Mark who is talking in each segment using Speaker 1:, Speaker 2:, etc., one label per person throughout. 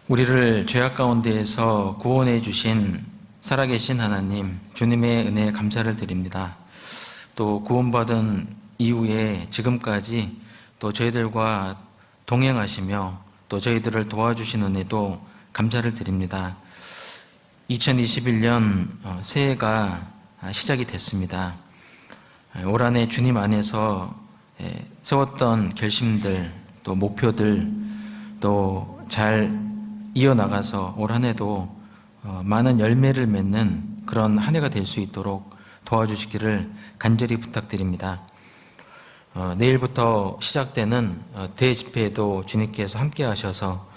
Speaker 1: 우리를 죄악 가운데에서 구원해 주신 살아계신 하나님, 주님의 은혜에 감사를 드립니다. 또 구원받은 이후에 지금까지 또 저희들과 동행하시며 또 저희들을 도와주신 은혜도 감사를 드립니다. 2021년 새해가 시작이 됐습니다. 올 한 해 주님 안에서 세웠던 결심들, 또 목표들, 또 잘 이어나가서 올 한 해도 많은 열매를 맺는 그런 한 해가 될 수 있도록 도와주시기를 간절히 부탁드립니다. 내일부터 시작되는 대집회에도 주님께서 함께 하셔서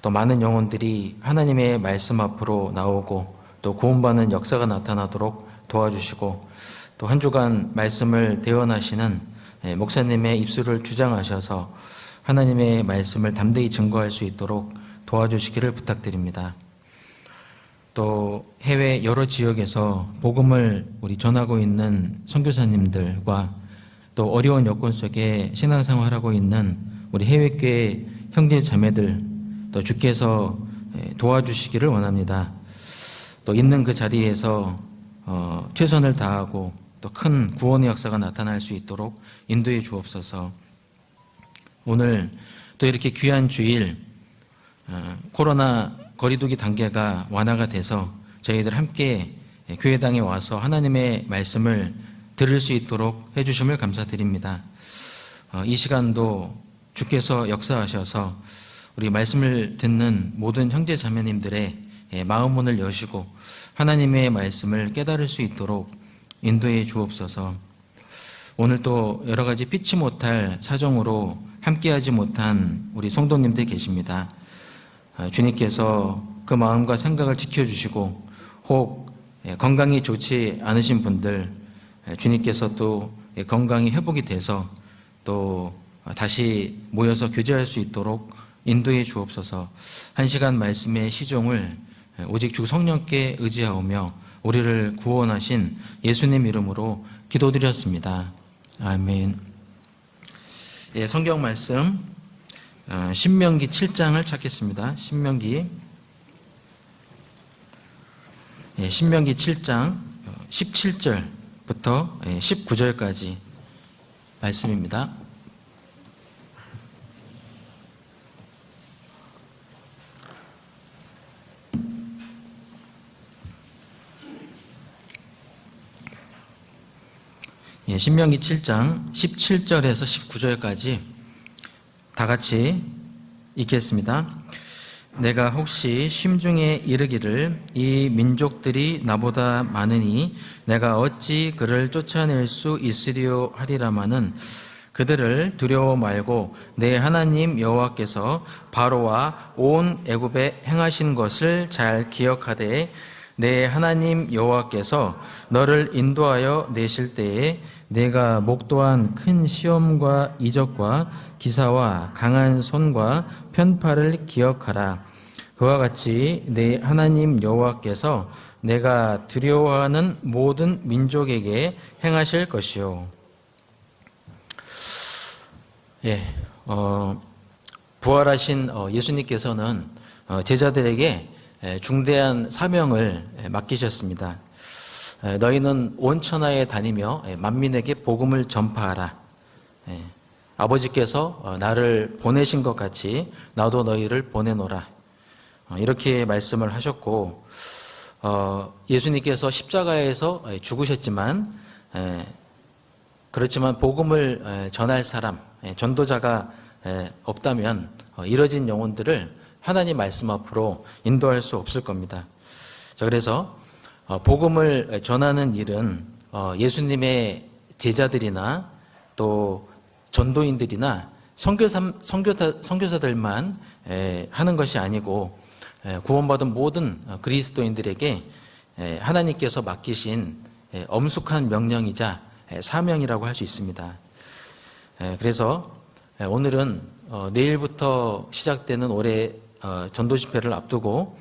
Speaker 1: 또 많은 영혼들이 하나님의 말씀 앞으로 나오고 또 구원받는 역사가 나타나도록 도와주시고 또 한 주간 말씀을 대언하시는 목사님의 입술을 주장하셔서 하나님의 말씀을 담대히 증거할 수 있도록 도와주시기를 부탁드립니다. 또 해외 여러 지역에서 복음을 우리 전하고 있는 선교사님들과 또 어려운 여건 속에 신앙생활하고 있는 우리 해외교회 형제 자매들 또 주께서 도와주시기를 원합니다. 또 있는 그 자리에서 최선을 다하고 또 큰 구원의 역사가 나타날 수 있도록 인도해 주옵소서. 오늘 또 이렇게 귀한 주일 코로나 거리두기 단계가 완화가 돼서 저희들 함께 교회당에 와서 하나님의 말씀을 들을 수 있도록 해주심을 감사드립니다. 이 시간도 주께서 역사하셔서 우리 말씀을 듣는 모든 형제 자매님들의 마음 문을 여시고 하나님의 말씀을 깨달을 수 있도록 인도해 주옵소서. 오늘 또 여러 가지 피치 못할 사정으로 함께하지 못한 우리 성도님들 계십니다. 주님께서 그 마음과 생각을 지켜주시고 혹 건강이 좋지 않으신 분들 주님께서 또 건강이 회복이 돼서 또 다시 모여서 교제할 수 있도록 인도해 주옵소서. 한 시간 말씀의 시종을 오직 주 성령께 의지하오며 우리를 구원하신 예수님 이름으로 기도드렸습니다. 아멘. 성경 말씀 신명기 7장을 찾겠습니다. 신명기 7장 17절부터 19절까지 말씀입니다. 신명기 7장 17절에서 19절까지 다 같이 읽겠습니다. 내가 혹시 심중에 이르기를 이 민족들이 나보다 많으니 내가 어찌 그를 쫓아낼 수 있으리요 하리라마는 그들을 두려워 말고 내 하나님 여호와께서 바로와 온 애굽에 행하신 것을 잘 기억하되 내 하나님 여호와께서 너를 인도하여 내실 때에 내가 목도한 큰 시험과 이적과 기사와 강한 손과 편팔을 기억하라. 그와 같이 내 하나님 여호와께서 내가 두려워하는 모든 민족에게 행하실 것이요. 부활하신 예수님께서는 제자들에게 중대한 사명을 맡기셨습니다. 너희는 온 천하에 다니며 만민에게 복음을 전파하라. 아버지께서 나를 보내신 것 같이 나도 너희를 보내노라. 이렇게 말씀을 하셨고 예수님께서 십자가에서 죽으셨지만 그렇지만 복음을 전할 사람, 전도자가 없다면 이뤄진 영혼들을 하나님 말씀 앞으로 인도할 수 없을 겁니다. 자, 그래서 복음을 전하는 일은 예수님의 제자들이나 또 전도인들이나 선교사들만 하는 것이 아니고 구원받은 모든 그리스도인들에게 하나님께서 맡기신 엄숙한 명령이자 사명이라고 할 수 있습니다. 그래서 오늘은 내일부터 시작되는 올해 전도 집회를 앞두고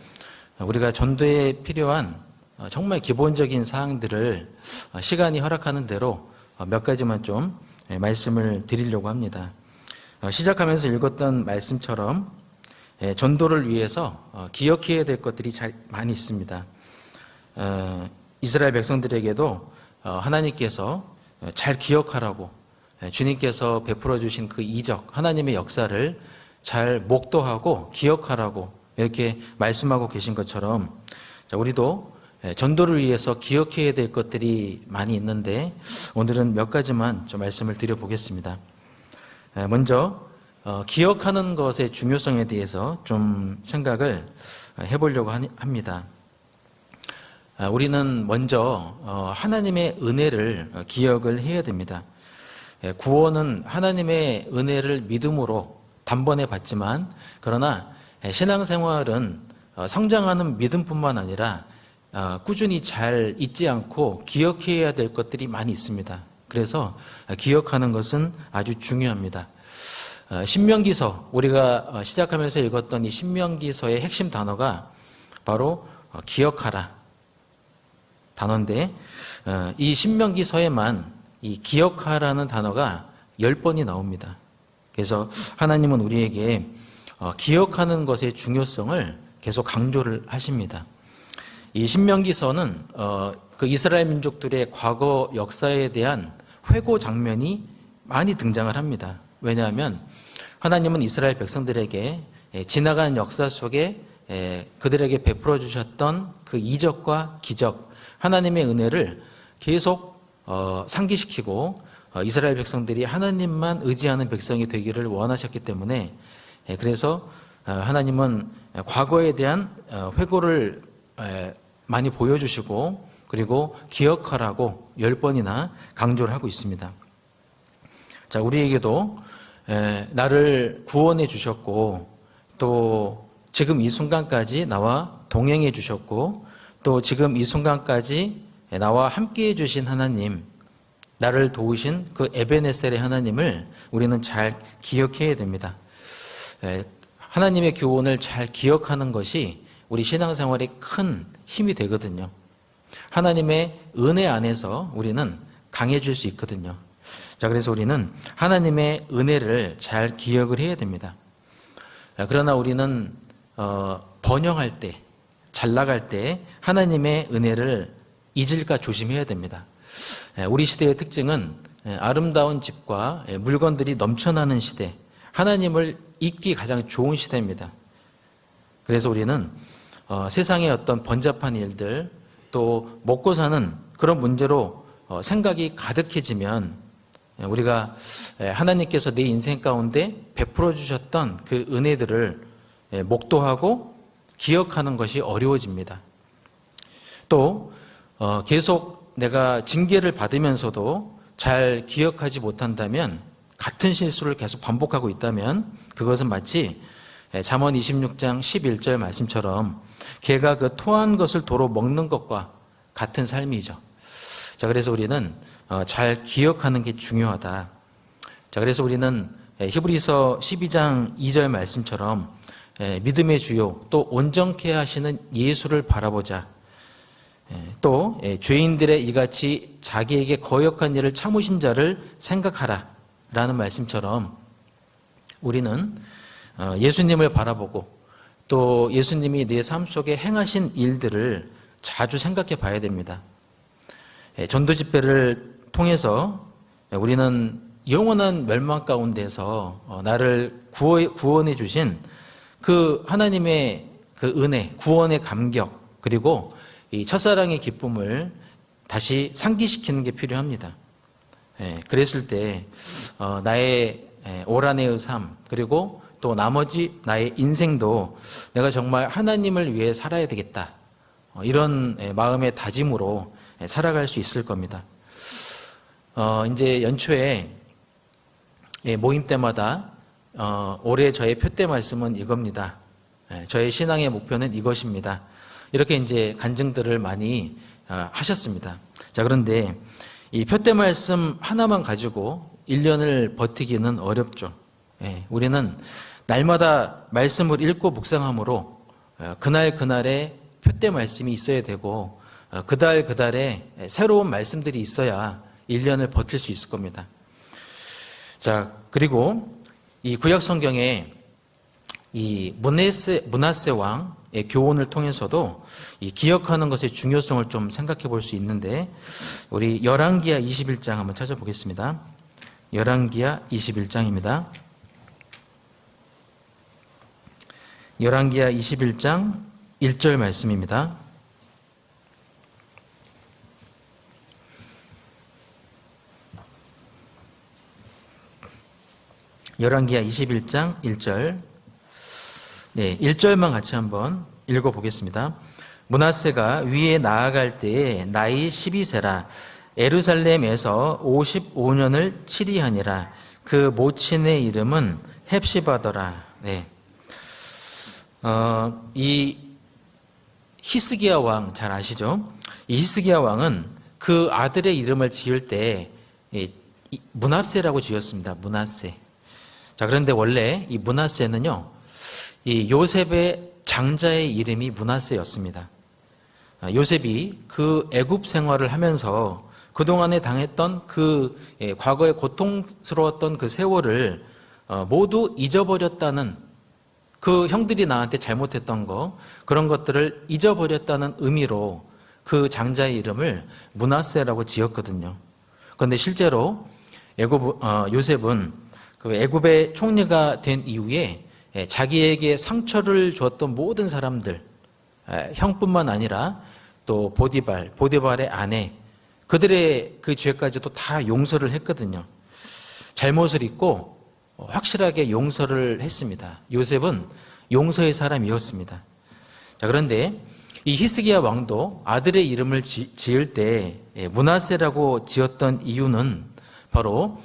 Speaker 1: 우리가 전도에 필요한 정말 기본적인 사항들을 시간이 허락하는 대로 몇 가지만 좀 말씀을 드리려고 합니다. 시작하면서 읽었던 말씀처럼 전도를 위해서 기억해야 될 것들이 잘 많이 있습니다. 이스라엘 백성들에게도 하나님께서 잘 기억하라고 주님께서 베풀어 주신 그 이적, 하나님의 역사를 잘 목도하고 기억하라고 이렇게 말씀하고 계신 것처럼 우리도 전도를 위해서 기억해야 될 것들이 많이 있는데 오늘은 몇 가지만 좀 말씀을 드려보겠습니다. 먼저 기억하는 것의 중요성에 대해서 좀 생각을 해보려고 합니다. 우리는 먼저 하나님의 은혜를 기억을 해야 됩니다. 구원은 하나님의 은혜를 믿음으로 단번에 받지만 그러나 신앙생활은 성장하는 믿음뿐만 아니라 꾸준히 잘 잊지 않고 기억해야 될 것들이 많이 있습니다. 그래서 기억하는 것은 아주 중요합니다. 신명기서, 우리가 시작하면서 읽었던 이 신명기서의 핵심 단어가 바로 기억하라 단어인데 이 신명기서에만 이 기억하라는 단어가 10번이 나옵니다. 그래서 하나님은 우리에게 기억하는 것의 중요성을 계속 강조를 하십니다. 이 신명기서는 그 이스라엘 민족들의 과거 역사에 대한 회고 장면이 많이 등장을 합니다. 왜냐하면 하나님은 이스라엘 백성들에게 지나간 역사 속에 그들에게 베풀어 주셨던 그 이적과 기적, 하나님의 은혜를 계속 상기시키고 이스라엘 백성들이 하나님만 의지하는 백성이 되기를 원하셨기 때문에 그래서 하나님은 과거에 대한 회고를 많이 보여주시고 그리고 기억하라고 10번이나 강조를 하고 있습니다. 자, 우리에게도 나를 구원해 주셨고 또 지금 이 순간까지 나와 동행해 주셨고 또 지금 이 순간까지 나와 함께 해주신 하나님, 나를 도우신 그 에베네셀의 하나님을 우리는 잘 기억해야 됩니다. 하나님의 교훈을 잘 기억하는 것이 우리 신앙생활에 큰 힘이 되거든요. 하나님의 은혜 안에서 우리는 강해질 수 있거든요. 자, 그래서 우리는 하나님의 은혜를 잘 기억을 해야 됩니다. 그러나 우리는 번영할 때, 잘 나갈 때 하나님의 은혜를 잊을까 조심해야 됩니다. 우리 시대의 특징은 아름다운 집과 물건들이 넘쳐나는 시대, 하나님을 잊기 가장 좋은 시대입니다. 그래서 우리는 세상의 어떤 번잡한 일들 또 먹고 사는 그런 문제로 생각이 가득해지면 우리가 하나님께서 내 인생 가운데 베풀어 주셨던 그 은혜들을 목도하고 기억하는 것이 어려워집니다. 또 계속 내가 징계를 받으면서도 잘 기억하지 못한다면 같은 실수를 계속 반복하고 있다면 그것은 마치 잠언 26장 11절 말씀처럼 개가 그 토한 것을 도로 먹는 것과 같은 삶이죠. 자, 그래서 우리는 잘 기억하는 게 중요하다. 자, 그래서 우리는 히브리서 12장 2절 말씀처럼 믿음의 주요 또 온전케 하시는 예수를 바라보자. 또 죄인들의 이같이 자기에게 거역한 일을 참으신 자를 생각하라 라는 말씀처럼 우리는 예수님을 바라보고 또 예수님이 내 삶 속에 행하신 일들을 자주 생각해 봐야 됩니다. 전도 집회를 통해서 우리는 영원한 멸망 가운데서 나를 구원해 주신 그 하나님의 그 은혜, 구원의 감격, 그리고 이 첫사랑의 기쁨을 다시 상기시키는 게 필요합니다. 그랬을 때 나의 올 한해의 삶, 그리고 또 나머지 나의 인생도 내가 정말 하나님을 위해 살아야 되겠다. 이런 마음의 다짐으로 살아갈 수 있을 겁니다. 이제 연초에 모임 때마다 올해 저의 표대 말씀은 이겁니다. 저의 신앙의 목표는 이것입니다. 이렇게 이제 간증들을 많이 하셨습니다. 자, 그런데 이 표대 말씀 하나만 가지고 1년을 버티기는 어렵죠. 우리는 날마다 말씀을 읽고 묵상함으로 그날 그날의 표대 말씀이 있어야 되고 그달 그달에 새로운 말씀들이 있어야 1년을 버틸 수 있을 겁니다. 자, 그리고 이 구약 성경에 이 므낫세 왕의 교훈을 통해서도 이 기억하는 것의 중요성을 좀 생각해 볼 수 있는데, 우리 열왕기하 21장 한번 찾아보겠습니다. 열왕기하 21장입니다. 열왕기하 21장 1절 말씀입니다. 열왕기하 21장 1절. 네, 1절만 같이 한번 읽어보겠습니다. 므낫세가 위에 나아갈 때에 나이 12세라 예루살렘에서 55년을 치리하니라. 그 모친의 이름은 헵시바더라. 네. 이 히스기야 왕 잘 아시죠? 이 히스기야 왕은 그 아들의 이름을 지을 때 므낫세라고 지었습니다. 므낫세. 자, 그런데 원래 이 므낫세는요, 이 요셉의 장자의 이름이 므낫세였습니다. 요셉이 그 애굽 생활을 하면서 그동안에 당했던 그 과거의 고통스러웠던 그 세월을 모두 잊어버렸다는, 그 형들이 나한테 잘못했던 거, 그런 것들을 잊어버렸다는 의미로 그 장자의 이름을 므낫세라고 지었거든요. 그런데 실제로 요셉은 그 애굽의 총리가 된 이후에 자기에게 상처를 주었던 모든 사람들, 형뿐만 아니라 또 보디발의 아내, 그들의 그 죄까지도 다 용서를 했거든요. 잘못을 잊고 확실하게 용서를 했습니다. 요셉은 용서의 사람이었습니다. 자, 그런데 이 히스기야 왕도 아들의 이름을 지을 때 므낫세라고 지었던 이유는 바로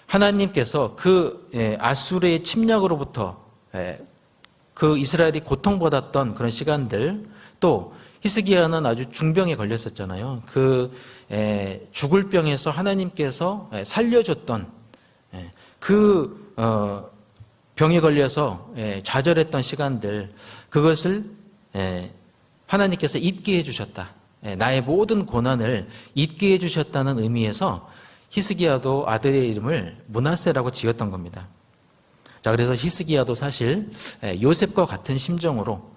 Speaker 1: 하나님께서 그 아수르의 침략으로부터 그 이스라엘이 고통받았던 그런 시간들, 또 히스기야는 아주 중병에 걸렸었잖아요. 그 죽을 병에서 하나님께서 살려줬던 그 병에 걸려서 좌절했던 시간들, 그것을 하나님께서 잊게 해주셨다. 나의 모든 고난을 잊게 해주셨다는 의미에서 히스기야도 아들의 이름을 므낫세라고 지었던 겁니다. 자, 그래서 히스기야도 사실 요셉과 같은 심정으로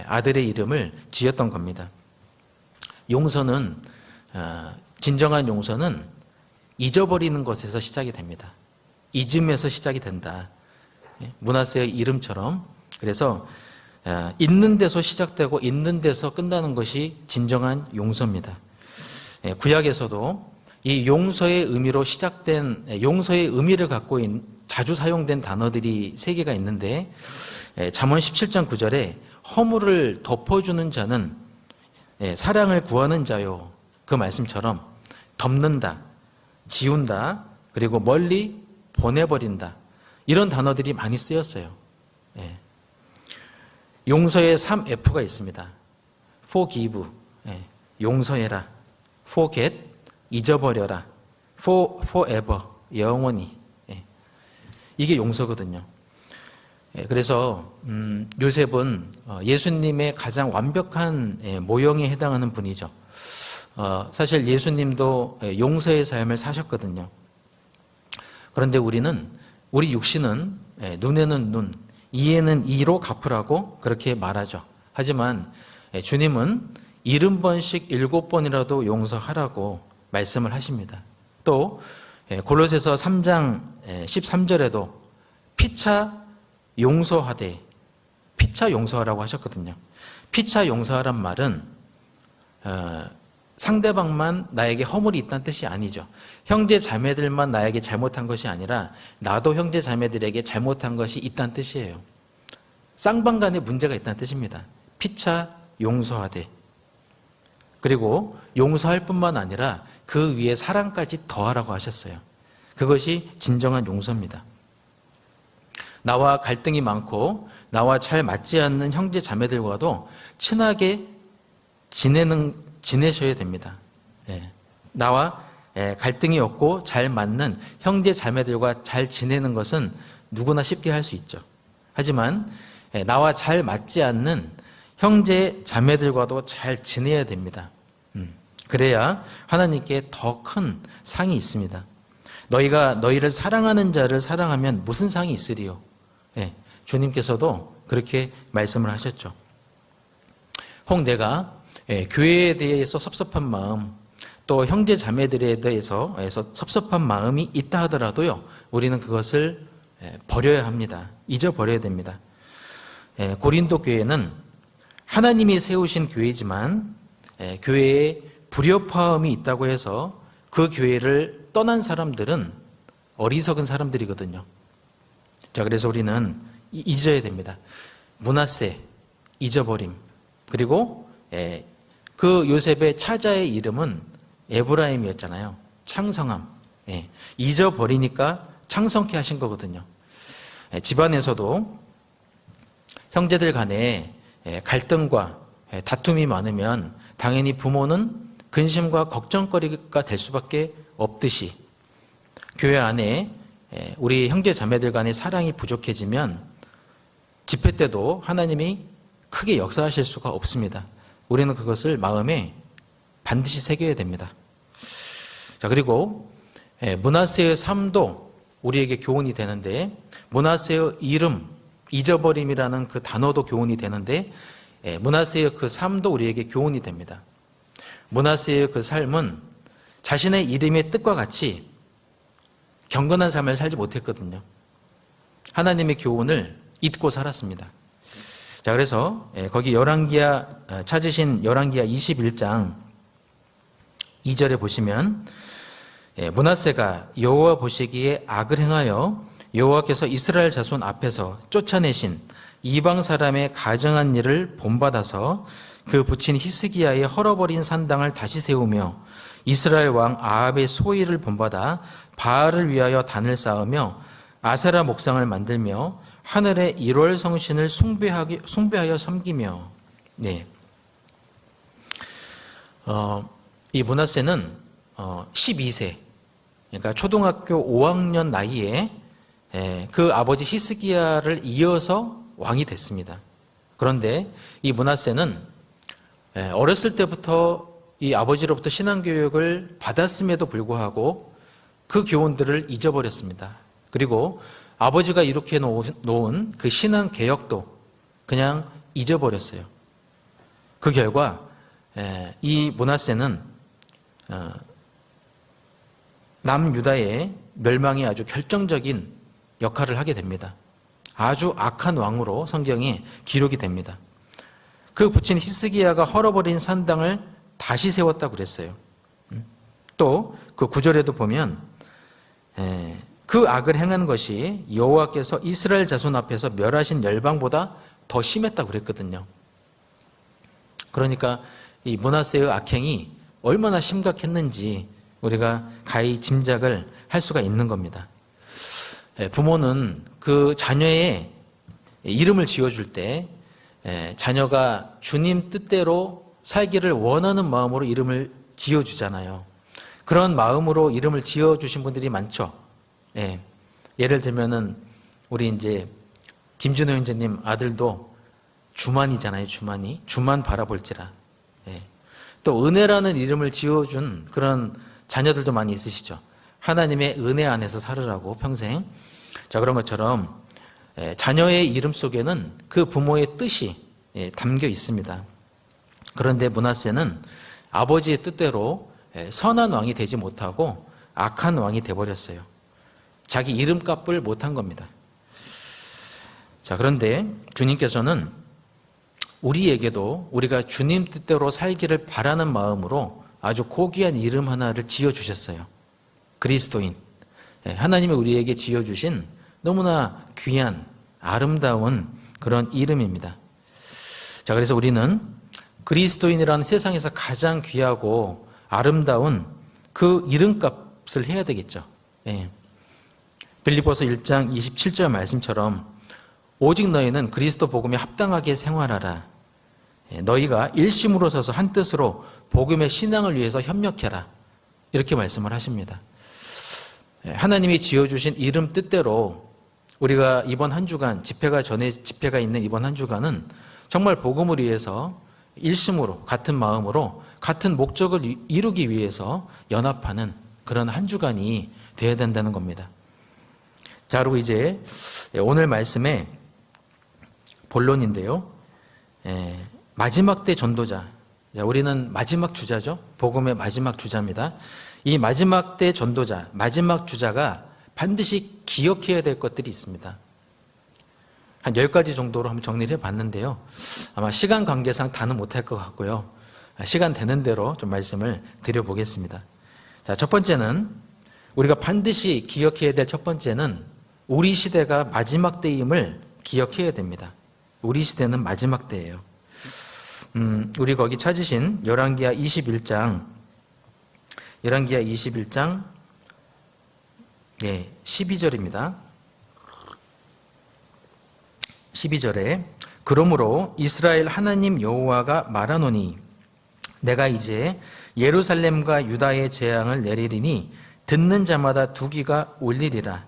Speaker 1: 아들의 이름을 지었던 겁니다. 용서는, 진정한 용서는 잊어버리는 것에서 시작이 됩니다. 잊음에서 시작이 된다. 므낫세의 이름처럼. 그래서 있는 데서 시작되고 있는 데서 끝나는 것이 진정한 용서입니다. 구약에서도 이 용서의 의미로 시작된, 용서의 의미를 갖고 자주 사용된 단어들이 3개가 있는데, 잠언 17장 9절에 허물을 덮어주는 자는 사랑을 구하는 자요, 그 말씀처럼 덮는다, 지운다, 그리고 멀리 보내버린다, 이런 단어들이 많이 쓰였어요. 용서의 3F가 있습니다. forgive, 용서해라. forget, 잊어버려라. forever, 영원히. 이게 용서거든요. 그래서 요셉은 예수님의 가장 완벽한 모형에 해당하는 분이죠. 사실 예수님도 용서의 삶을 사셨거든요. 그런데 우리 육신은 눈에는 눈, 이에는 이로 갚으라고 그렇게 말하죠. 하지만 주님은 70번씩 7번이라도 용서하라고 말씀을 하십니다. 또 골로새서 3장 13절에도 피차 용서하되, 피차 용서하라고 하셨거든요. 피차 용서하란 말은 상대방만 나에게 허물이 있다는 뜻이 아니죠. 형제 자매들만 나에게 잘못한 것이 아니라 나도 형제 자매들에게 잘못한 것이 있다는 뜻이에요. 쌍방간에 문제가 있다는 뜻입니다. 피차 용서하되. 그리고 용서할 뿐만 아니라 그 위에 사랑까지 더하라고 하셨어요. 그것이 진정한 용서입니다. 나와 갈등이 많고 나와 잘 맞지 않는 형제 자매들과도 친하게 지내셔야 됩니다. 나와 갈등이 없고 잘 맞는 형제 자매들과 잘 지내는 것은 누구나 쉽게 할 수 있죠. 하지만 나와 잘 맞지 않는 형제 자매들과도 잘 지내야 됩니다. 그래야 하나님께 더 큰 상이 있습니다. 너희가 너희를 사랑하는 자를 사랑하면 무슨 상이 있으리요? 주님께서도 그렇게 말씀을 하셨죠. 혹 내가 교회에 대해서 섭섭한 마음, 또 형제 자매들에 대해서 섭섭한 마음이 있다 하더라도요, 우리는 그것을 버려야 합니다. 잊어버려야 됩니다. 고린도 교회는 하나님이 세우신 교회지만 교회에 불협화음이 있다고 해서 그 교회를 떠난 사람들은 어리석은 사람들이거든요. 자, 그래서 우리는 잊어야 됩니다. 므낫세, 잊어버림. 그리고 그 요셉의 차자의 이름은 에브라임이었잖아요. 창성함. 잊어버리니까 창성케 하신 거거든요. 집안에서도 형제들 간에 갈등과 다툼이 많으면 당연히 부모는 근심과 걱정거리가 될 수밖에 없듯이 교회 안에 우리 형제 자매들 간의 사랑이 부족해지면 집회 때도 하나님이 크게 역사하실 수가 없습니다. 우리는 그것을 마음에 반드시 새겨야 됩니다. 자, 그리고 므낫세의 삶도 우리에게 교훈이 되는데, 므낫세의 이름, 잊어버림이라는 그 단어도 교훈이 되는데, 므낫세의 그 삶도 우리에게 교훈이 됩니다. 므낫세의 그 삶은 자신의 이름의 뜻과 같이 경건한 삶을 살지 못했거든요. 하나님의 교훈을 잊고 살았습니다. 자, 그래서 거기 열왕기하 찾으신 열왕기하 21장 2절에 보시면 므낫세가 여호와 보시기에 악을 행하여 여호와께서 이스라엘 자손 앞에서 쫓아내신 이방 사람의 가증한 일을 본받아서 그 부친 히스기야의 헐어버린 산당을 다시 세우며 이스라엘 왕 아합의 소위를 본받아 바알을 위하여 단을 쌓으며 아세라 목상을 만들며 하늘의 1월 성신을 숭배하여 섬기며. 이 므낫세는 12세, 그러니까 초등학교 5학년 나이에 그 아버지 히스기야를 이어서 왕이 됐습니다. 그런데 이 므낫세는 어렸을 때부터 이 아버지로부터 신앙교육을 받았음에도 불구하고 그 교훈들을 잊어버렸습니다. 그리고 아버지가 이렇게 놓은 그 신앙 개혁도 그냥 잊어버렸어요. 그 결과 이 므낫세는 남유다의 멸망에 아주 결정적인 역할을 하게 됩니다. 아주 악한 왕으로 성경에 기록이 됩니다. 그 부친 히스기야가 헐어버린 산당을 다시 세웠다고 그랬어요. 또 그 9절에도 보면 그 악을 행한 것이 여호와께서 이스라엘 자손 앞에서 멸하신 열방보다 더 심했다고 그랬거든요. 그러니까 이 므낫세의 악행이 얼마나 심각했는지 우리가 가히 짐작을 할 수가 있는 겁니다. 부모는 그 자녀의 이름을 지어줄 때 자녀가 주님 뜻대로 살기를 원하는 마음으로 이름을 지어주잖아요. 그런 마음으로 이름을 지어주신 분들이 많죠. 예를 들면은 우리 이제 김준호 형제님 아들도 주만이잖아요. 주만이. 주만 바라볼지라. 또 은혜라는 이름을 지어준 그런 자녀들도 많이 있으시죠. 하나님의 은혜 안에서 살으라고 평생. 자, 그런 것처럼 자녀의 이름 속에는 그 부모의 뜻이 담겨 있습니다. 그런데 므낫세는 아버지의 뜻대로 선한 왕이 되지 못하고 악한 왕이 되어버렸어요. 자기 이름값을 못한 겁니다. 자, 그런데 주님께서는 우리에게도 우리가 주님 뜻대로 살기를 바라는 마음으로 아주 고귀한 이름 하나를 지어주셨어요. 그리스도인. 하나님이 우리에게 지어주신 너무나 귀한 아름다운 그런 이름입니다. 자, 그래서 우리는 그리스도인이라는 세상에서 가장 귀하고 아름다운 그 이름값을 해야 되겠죠. 빌립보서 1장 27절 말씀처럼 오직 너희는 그리스도 복음에 합당하게 생활하라. 너희가 일심으로 서서 한 뜻으로 복음의 신앙을 위해서 협력해라. 이렇게 말씀을 하십니다. 하나님이 지어주신 이름 뜻대로 우리가 이번 한 주간 집회가 있는 이번 한 주간은 정말 복음을 위해서 일심으로 같은 마음으로 같은 목적을 이루기 위해서 연합하는 그런 한 주간이 되어야 된다는 겁니다. 자, 그리고 이제 오늘 말씀에 본론인데요. 마지막 때 전도자. 우리는 마지막 주자죠. 복음의 마지막 주자입니다. 이 마지막 때 전도자, 마지막 주자가 반드시 기억해야 될 것들이 있습니다. 한 10가지 정도로 한번 정리를 해봤는데요. 아마 시간 관계상 다는 못할 것 같고요. 시간 되는 대로 좀 말씀을 드려보겠습니다. 자, 첫 번째는 우리가 반드시 기억해야 될 첫 번째는 우리 시대가 마지막 때임을 기억해야 됩니다. 우리 시대는 마지막 때예요. 우리 거기 찾으신 열왕기하 21장 12절입니다. 12절에 그러므로 이스라엘 하나님 여호와가 말하노니 내가 이제 예루살렘과 유다의 재앙을 내리리니 듣는 자마다 두 귀가 울리리라.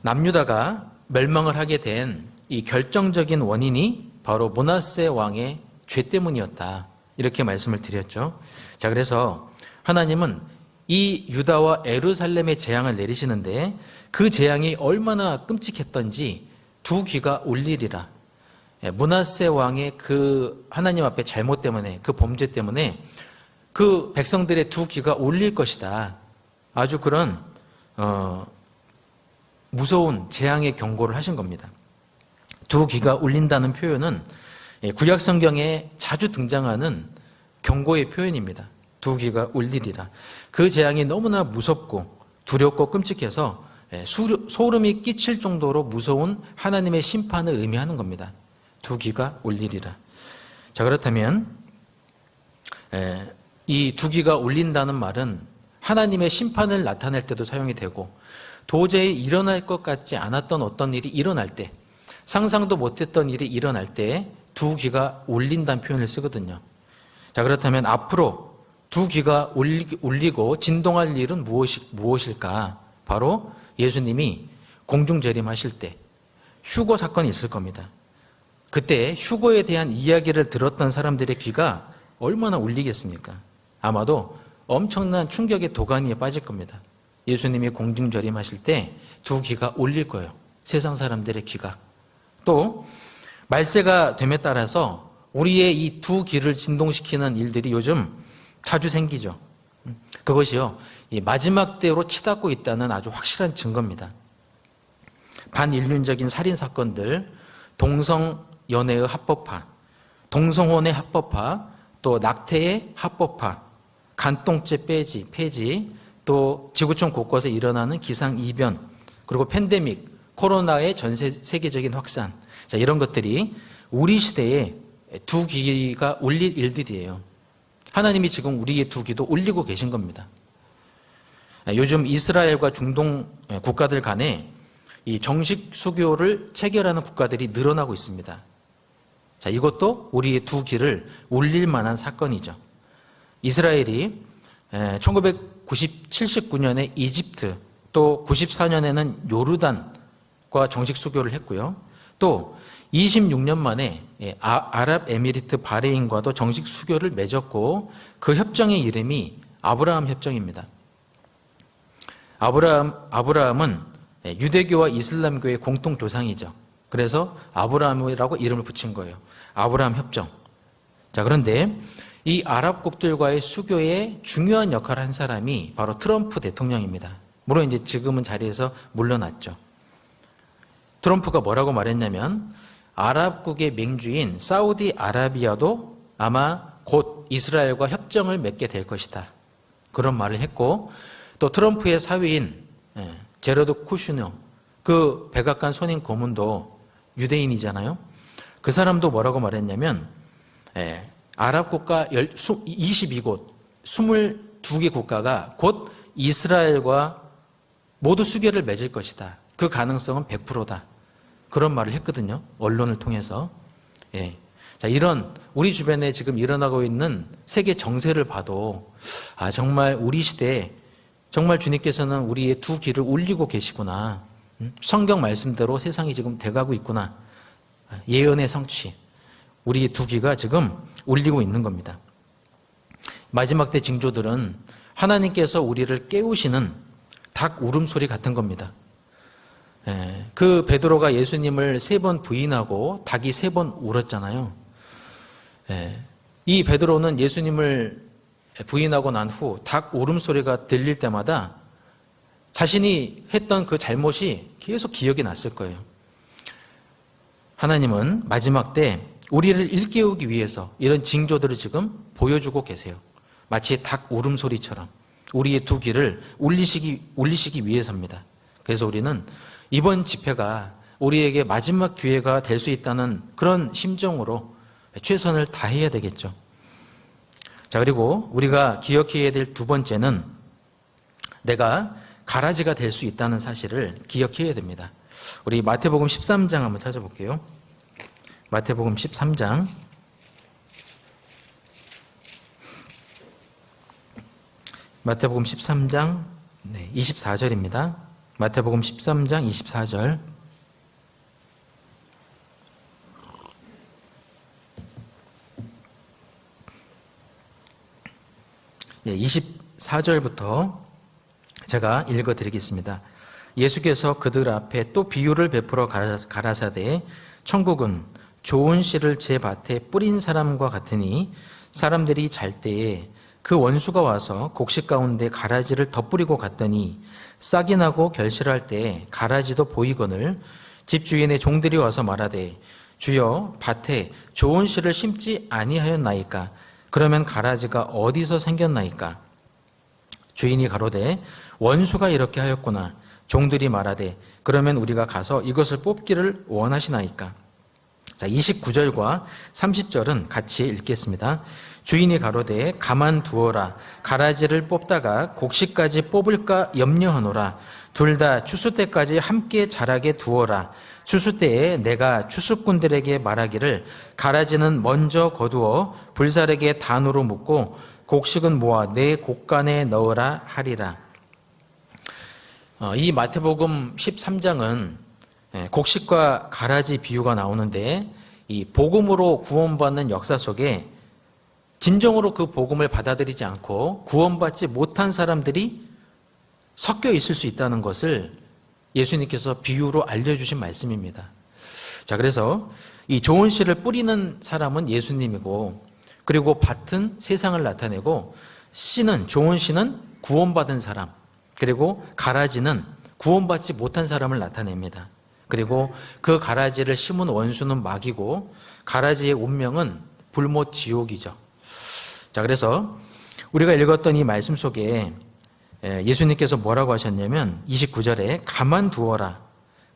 Speaker 1: 남유다가 멸망을 하게 된 이 결정적인 원인이 바로 므낫세 왕의 죄 때문이었다. 이렇게 말씀을 드렸죠. 자, 그래서 하나님은 이 유다와 예루살렘의 재앙을 내리시는데 그 재앙이 얼마나 끔찍했던지 두 귀가 울리리라. 므낫세 왕의 그 하나님 앞에 잘못 때문에, 그 범죄 때문에 그 백성들의 두 귀가 울릴 것이다. 아주 그런 무서운 재앙의 경고를 하신 겁니다. 두 귀가 울린다는 표현은 구약 성경에 자주 등장하는 경고의 표현입니다. 두 귀가 울리리라. 그 재앙이 너무나 무섭고 두렵고 끔찍해서 소름이 끼칠 정도로 무서운 하나님의 심판을 의미하는 겁니다. 두 귀가 울리리라. 자, 그렇다면 이 두 귀가 울린다는 말은 하나님의 심판을 나타낼 때도 사용이 되고 도저히 일어날 것 같지 않았던 어떤 일이 일어날 때, 상상도 못했던 일이 일어날 때 두 귀가 울린다는 표현을 쓰거든요. 자, 그렇다면 앞으로 두 귀가 울리고 진동할 일은 무엇일까? 바로 예수님이 공중재림하실 때 휴거 사건이 있을 겁니다. 그때 휴거에 대한 이야기를 들었던 사람들의 귀가 얼마나 울리겠습니까? 아마도 엄청난 충격의 도가니에 빠질 겁니다. 예수님이 공중재림하실 때 두 귀가 울릴 거예요. 세상 사람들의 귀가. 또 말세가 됨에 따라서 우리의 이 두 귀를 진동시키는 일들이 요즘 자주 생기죠. 그것이요, 이 마지막 때로 치닫고 있다는 아주 확실한 증거입니다. 반인륜적인 살인 사건들, 동성 연애의 합법화, 동성혼의 합법화, 또 낙태의 합법화, 간통죄 폐지, 또 지구촌 곳곳에 일어나는 기상이변, 그리고 팬데믹, 코로나의 전 세계적인 확산, 자, 이런 것들이 우리 시대에 두 귀가 울릴 일들이에요. 하나님이 지금 우리의 두 귀도 울리고 계신 겁니다. 요즘 이스라엘과 중동 국가들 간에 이 정식 수교를 체결하는 국가들이 늘어나고 있습니다. 자, 이것도 우리의 두 귀를 울릴 만한 사건이죠. 이스라엘이 79년에 이집트, 또 94년에는 요르단과 정식 수교를 했고요. 또 26년 만에 아랍에미리트 바레인과도 정식 수교를 맺었고 그 협정의 이름이 아브라함 협정입니다. 아브라함은 유대교와 이슬람교의 공통 조상이죠. 그래서 아브라함이라고 이름을 붙인 거예요. 아브라함 협정. 자, 그런데 이 아랍국들과의 수교에 중요한 역할을 한 사람이 바로 트럼프 대통령입니다. 물론 이제 지금은 자리에서 물러났죠. 트럼프가 뭐라고 말했냐면 아랍국의 맹주인 사우디아라비아도 아마 곧 이스라엘과 협정을 맺게 될 것이다. 그런 말을 했고, 또 트럼프의 사위인 제러드 쿠슈너, 그 백악관 손인 고문도 유대인이잖아요. 그 사람도 뭐라고 말했냐면 아랍 국가 22곳, 22개 국가가 곧 이스라엘과 모두 수교를 맺을 것이다. 그 가능성은 100%다. 그런 말을 했거든요. 언론을 통해서. 자, 이런 우리 주변에 지금 일어나고 있는 세계 정세를 봐도 정말 우리 시대에 정말 주님께서는 우리의 두 귀를 울리고 계시구나. 성경 말씀대로 세상이 지금 돼가고 있구나. 예언의 성취. 우리의 두 귀가 지금 울리고 있는 겁니다. 마지막 때 징조들은 하나님께서 우리를 깨우시는 닭 울음소리 같은 겁니다. 그 베드로가 예수님을 3번 부인하고 닭이 3번 울었잖아요. 이 베드로는 예수님을 부인하고 난 후 닭 울음소리가 들릴 때마다 자신이 했던 그 잘못이 계속 기억이 났을 거예요. 하나님은 마지막 때 우리를 일깨우기 위해서 이런 징조들을 지금 보여주고 계세요. 마치 닭 울음소리처럼 우리의 두 귀를 울리시기 위해서입니다. 그래서 우리는 이번 집회가 우리에게 마지막 기회가 될 수 있다는 그런 심정으로 최선을 다해야 되겠죠. 자, 그리고 우리가 기억해야 될 두 번째는 내가 가라지가 될 수 있다는 사실을 기억해야 됩니다. 우리 마태복음 13장 한번 찾아볼게요. 마태복음 13장. 마태복음 13장 24절입니다. 마태복음 13장 24절. 24절부터 제가 읽어드리겠습니다. 예수께서 그들 앞에 또 비유를 베풀어 가라사대 천국은 좋은 씨를 제 밭에 뿌린 사람과 같으니 사람들이 잘 때에 그 원수가 와서 곡식 가운데 가라지를 덧뿌리고 갔더니 싹이 나고 결실할 때에 가라지도 보이거늘 집주인의 종들이 와서 말하되 주여 밭에 좋은 씨를 심지 아니하였나이까 그러면 가라지가 어디서 생겼나이까 주인이 가로되 원수가 이렇게 하였구나 종들이 말하되 그러면 우리가 가서 이것을 뽑기를 원하시나이까. 자, 29절과 30절은 같이 읽겠습니다. 주인이 가로되 가만두어라 가라지를 뽑다가 곡식까지 뽑을까 염려하노라 둘 다 추수 때까지 함께 자라게 두어라 추수 때에 내가 추수꾼들에게 말하기를 가라지는 먼저 거두어 불살에게 단으로 묶고 곡식은 모아 내 곡간에 넣으라 하리라. 이 마태복음 13장은 곡식과 가라지 비유가 나오는데 이 복음으로 구원받는 역사 속에 진정으로 그 복음을 받아들이지 않고 구원받지 못한 사람들이 섞여 있을 수 있다는 것을 예수님께서 비유로 알려주신 말씀입니다. 자, 그래서 이 좋은 씨를 뿌리는 사람은 예수님이고 그리고 밭은 세상을 나타내고 씨는 좋은 씨는 구원받은 사람 그리고 가라지는 구원받지 못한 사람을 나타냅니다. 그리고 그 가라지를 심은 원수는 마귀고 가라지의 운명은 불못 지옥이죠. 자, 그래서 우리가 읽었던 이 말씀 속에 예수님께서 뭐라고 하셨냐면 29절에 가만두어라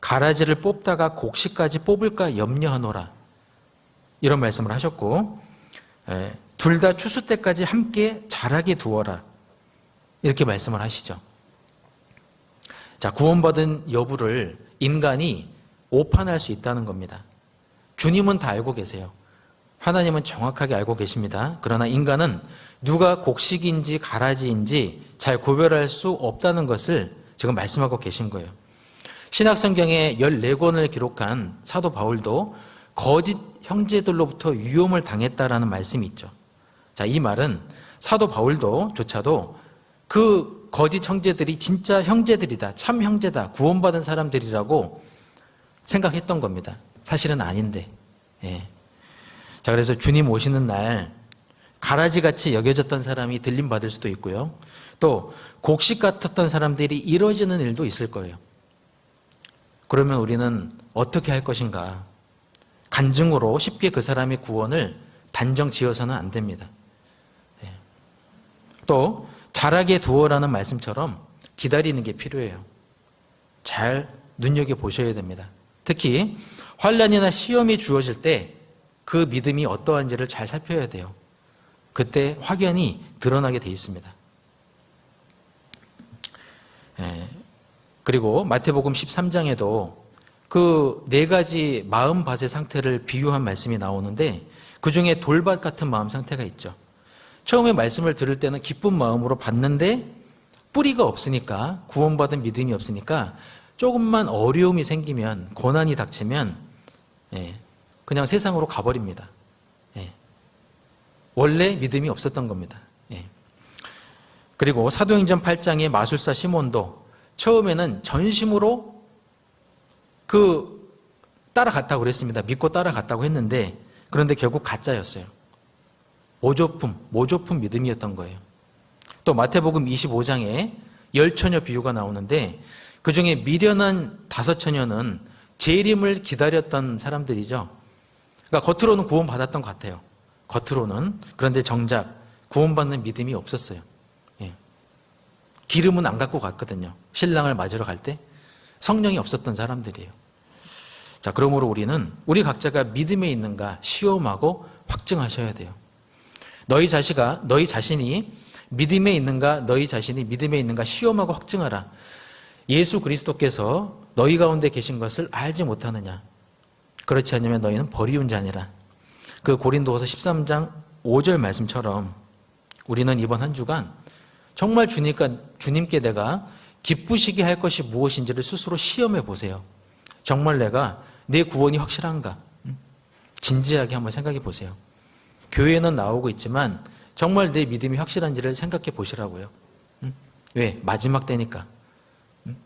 Speaker 1: 가라지를 뽑다가 곡식까지 뽑을까 염려하노라 이런 말씀을 하셨고 둘 다 추수 때까지 함께 자라게 두어라 이렇게 말씀을 하시죠. 자, 구원받은 여부를 인간이 오판할 수 있다는 겁니다. 주님은 다 알고 계세요. 하나님은 정확하게 알고 계십니다. 그러나 인간은 누가 곡식인지 가라지인지 잘 구별할 수 없다는 것을 지금 말씀하고 계신 거예요. 신약성경에 14권을 기록한 사도 바울도 거짓 형제들로부터 위험을 당했다라는 말씀이 있죠. 자, 이 말은 사도 바울조차도 그 거짓 형제들이 진짜 형제들이다, 참 형제다, 구원받은 사람들이라고 생각했던 겁니다. 사실은 아닌데. 자, 그래서 주님 오시는 날 가라지같이 여겨졌던 사람이 들림 받을 수도 있고요. 또 곡식 같았던 사람들이 이루어지는 일도 있을 거예요. 그러면 우리는 어떻게 할 것인가? 간증으로 쉽게 그 사람의 구원을 단정 지어서는 안 됩니다. 또 자라게 두어라는 말씀처럼 기다리는 게 필요해요. 잘 눈여겨보셔야 됩니다. 특히 환난이나 시험이 주어질 때 그 믿음이 어떠한지를 잘 살펴야 돼요. 그때 확연히 드러나게 돼 있습니다. 그리고 마태복음 13장에도 그 4가지 마음밭의 상태를 비유한 말씀이 나오는데 그 중에 돌밭 같은 마음 상태가 있죠. 처음에 말씀을 들을 때는 기쁜 마음으로 받는데 뿌리가 없으니까 구원받은 믿음이 없으니까 조금만 어려움이 생기면 고난이 닥치면 그냥 세상으로 가버립니다. 원래 믿음이 없었던 겁니다. 그리고 사도행전 8장의 마술사 시몬도 처음에는 전심으로 따라갔다고 그랬습니다. 믿고 따라갔다고 했는데 그런데 결국 가짜였어요. 모조품 믿음이었던 거예요. 또 마태복음 25장에 10처녀 비유가 나오는데 그중에 미련한 5처녀는 재림을 기다렸던 사람들이죠. 그러니까 겉으로는 구원받았던 것 같아요. 겉으로는. 그런데 정작 구원받는 믿음이 없었어요. 예. 기름은 안 갖고 갔거든요. 신랑을 맞으러 갈 때 성령이 없었던 사람들이에요. 자, 그러므로 우리 각자가 믿음에 있는가 시험하고 확증하셔야 돼요. 너희 자신이 믿음에 있는가, 너희 자신이 믿음에 있는가 시험하고 확증하라. 예수 그리스도께서 너희 가운데 계신 것을 알지 못하느냐? 그렇지 않으면 너희는 버리운 자니라. 그 고린도후서 13장 5절 말씀처럼 우리는 이번 한 주간 정말 주님께 내가 기쁘시게 할 것이 무엇인지를 스스로 시험해 보세요. 정말 내가 내 구원이 확실한가? 진지하게 한번 생각해 보세요. 교회는 나오고 있지만 정말 내 믿음이 확실한지를 생각해 보시라고요. 왜? 마지막 때니까.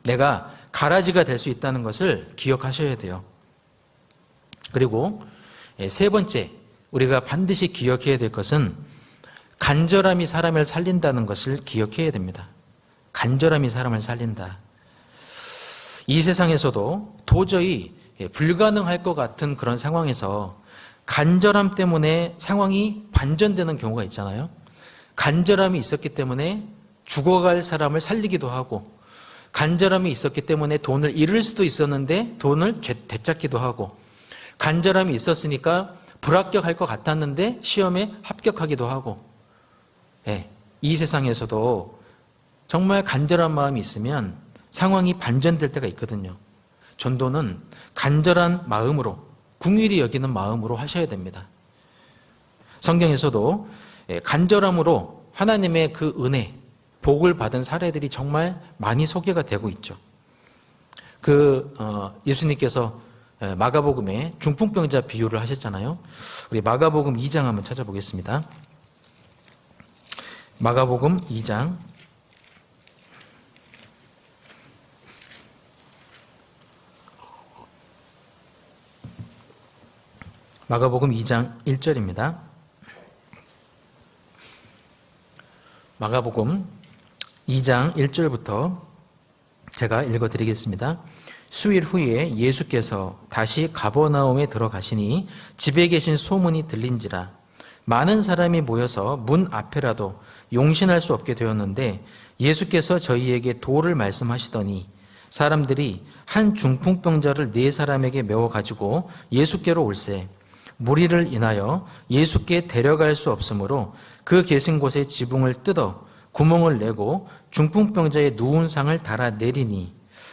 Speaker 1: 내가 가라지가 될 수 있다는 것을 기억하셔야 돼요. 그리고 세 번째, 우리가 반드시 기억해야 될 것은 간절함이 사람을 살린다는 것을 기억해야 됩니다. 간절함이 사람을 살린다. 이 세상에서도 도저히 불가능할 것 같은 그런 상황에서 간절함 때문에 상황이 반전되는 경우가 있잖아요. 간절함이 있었기 때문에 죽어갈 사람을 살리기도 하고, 간절함이 있었기 때문에 돈을 잃을 수도 있었는데 돈을 되찾기도 하고, 간절함이 있었으니까 불합격할 것 같았는데 시험에 합격하기도 하고, 이 세상에서도 정말 간절한 마음이 있으면 상황이 반전될 때가 있거든요. 전도는 간절한 마음으로, 긍휼히 여기는 마음으로 하셔야 됩니다. 성경에서도 간절함으로 하나님의 그 은혜, 복을 받은 사례들이 정말 많이 소개가 되고 있죠. 예수님께서 마가복음에 중풍병자 비유를 하셨잖아요. 우리 마가복음 2장 한번 찾아보겠습니다. 마가복음 2장 마가복음 2장 1절입니다. 마가복음 2장 1절부터 제가 읽어드리겠습니다. 수일 후에 예수께서 다시 가버나움에 들어가시니 집에 계신 소문이 들린지라 많은 사람이 모여서 문 앞에라도 용신할 수 없게 되었는데 예수께서 저희에게 도를 말씀하시더니 사람들이 한 중풍병자를 4사람에게 메워 가지고 예수께로 올세 무리를 인하여 예수께 데려갈 수 없으므로 그 계신 곳에 지붕을 뜯어 구멍을 내고 중풍병자의 누운 상을 달아내리니.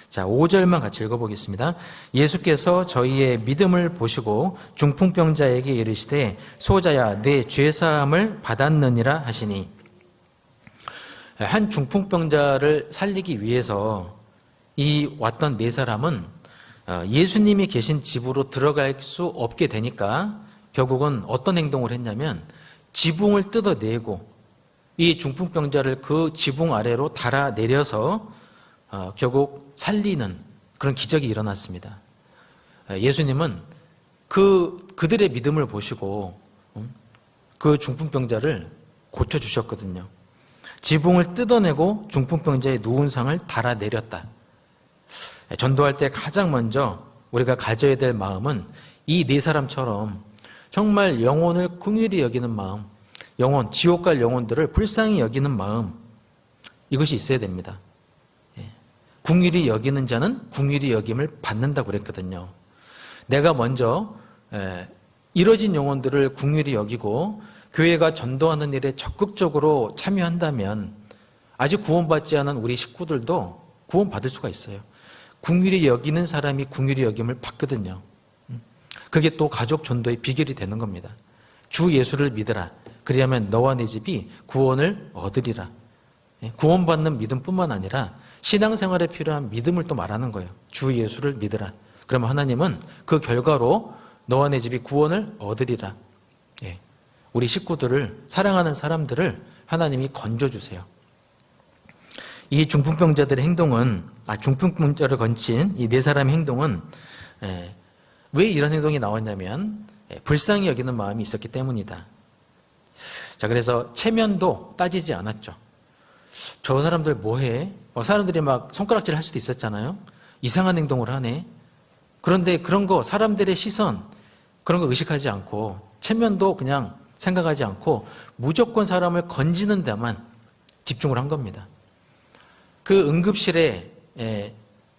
Speaker 1: 자, 5절만 같이 읽어보겠습니다. 예수께서 저희의 믿음을 보시고 중풍병자에게 이르시되 소자야 내 죄사함을 받았느니라 하시니. 한 중풍병자를 살리기 위해서 이 왔던 4사람은 예수님이 계신 집으로 들어갈 수 없게 되니까 결국은 어떤 행동을 했냐면 지붕을 뜯어내고 이 중풍병자를 그 지붕 아래로 달아내려서 결국 살리는 그런 기적이 일어났습니다. 예수님은 그들의 믿음을 보시고 그 중풍병자를 고쳐주셨거든요. 지붕을 뜯어내고 중풍병자의 누운 상을 달아내렸다. 전도할 때 가장 먼저 우리가 가져야 될 마음은 이 4사람처럼 정말 영혼을 긍휼히 여기는 마음, 지옥 갈 영혼들을 불쌍히 여기는 마음, 이것이 있어야 됩니다. 긍휼히 여기는 자는 긍휼히 여김을 받는다고 그랬거든요. 내가 먼저 이뤄진 영혼들을 긍휼히 여기고 교회가 전도하는 일에 적극적으로 참여한다면 아직 구원받지 않은 우리 식구들도 구원받을 수가 있어요. 긍휼히 여기는 사람이 긍휼히 여김을 받거든요. 그게 또 가족 전도의 비결이 되는 겁니다. 주 예수를 믿으라. 그리하면 너와 내 집이 구원을 얻으리라. 구원받는 믿음뿐만 아니라 신앙생활에 필요한 믿음을 또 말하는 거예요. 주 예수를 믿으라. 그러면 하나님은 그 결과로 너와 내 집이 구원을 얻으리라. 우리 식구들을, 사랑하는 사람들을 하나님이 건져주세요. 이 중풍병자들의 행동은, 중풍병자를 건친 이 4사람의 행동은 왜 이런 행동이 나왔냐면 불쌍히 여기는 마음이 있었기 때문이다. 자, 그래서 체면도 따지지 않았죠. 저 사람들 뭐해? 사람들이 막 손가락질 할 수도 있었잖아요. 이상한 행동을 하네. 그런데 그런 거 사람들의 시선 그런 거 의식하지 않고 체면도 그냥 생각하지 않고 무조건 사람을 건지는 데만 집중을 한 겁니다. 그 응급실에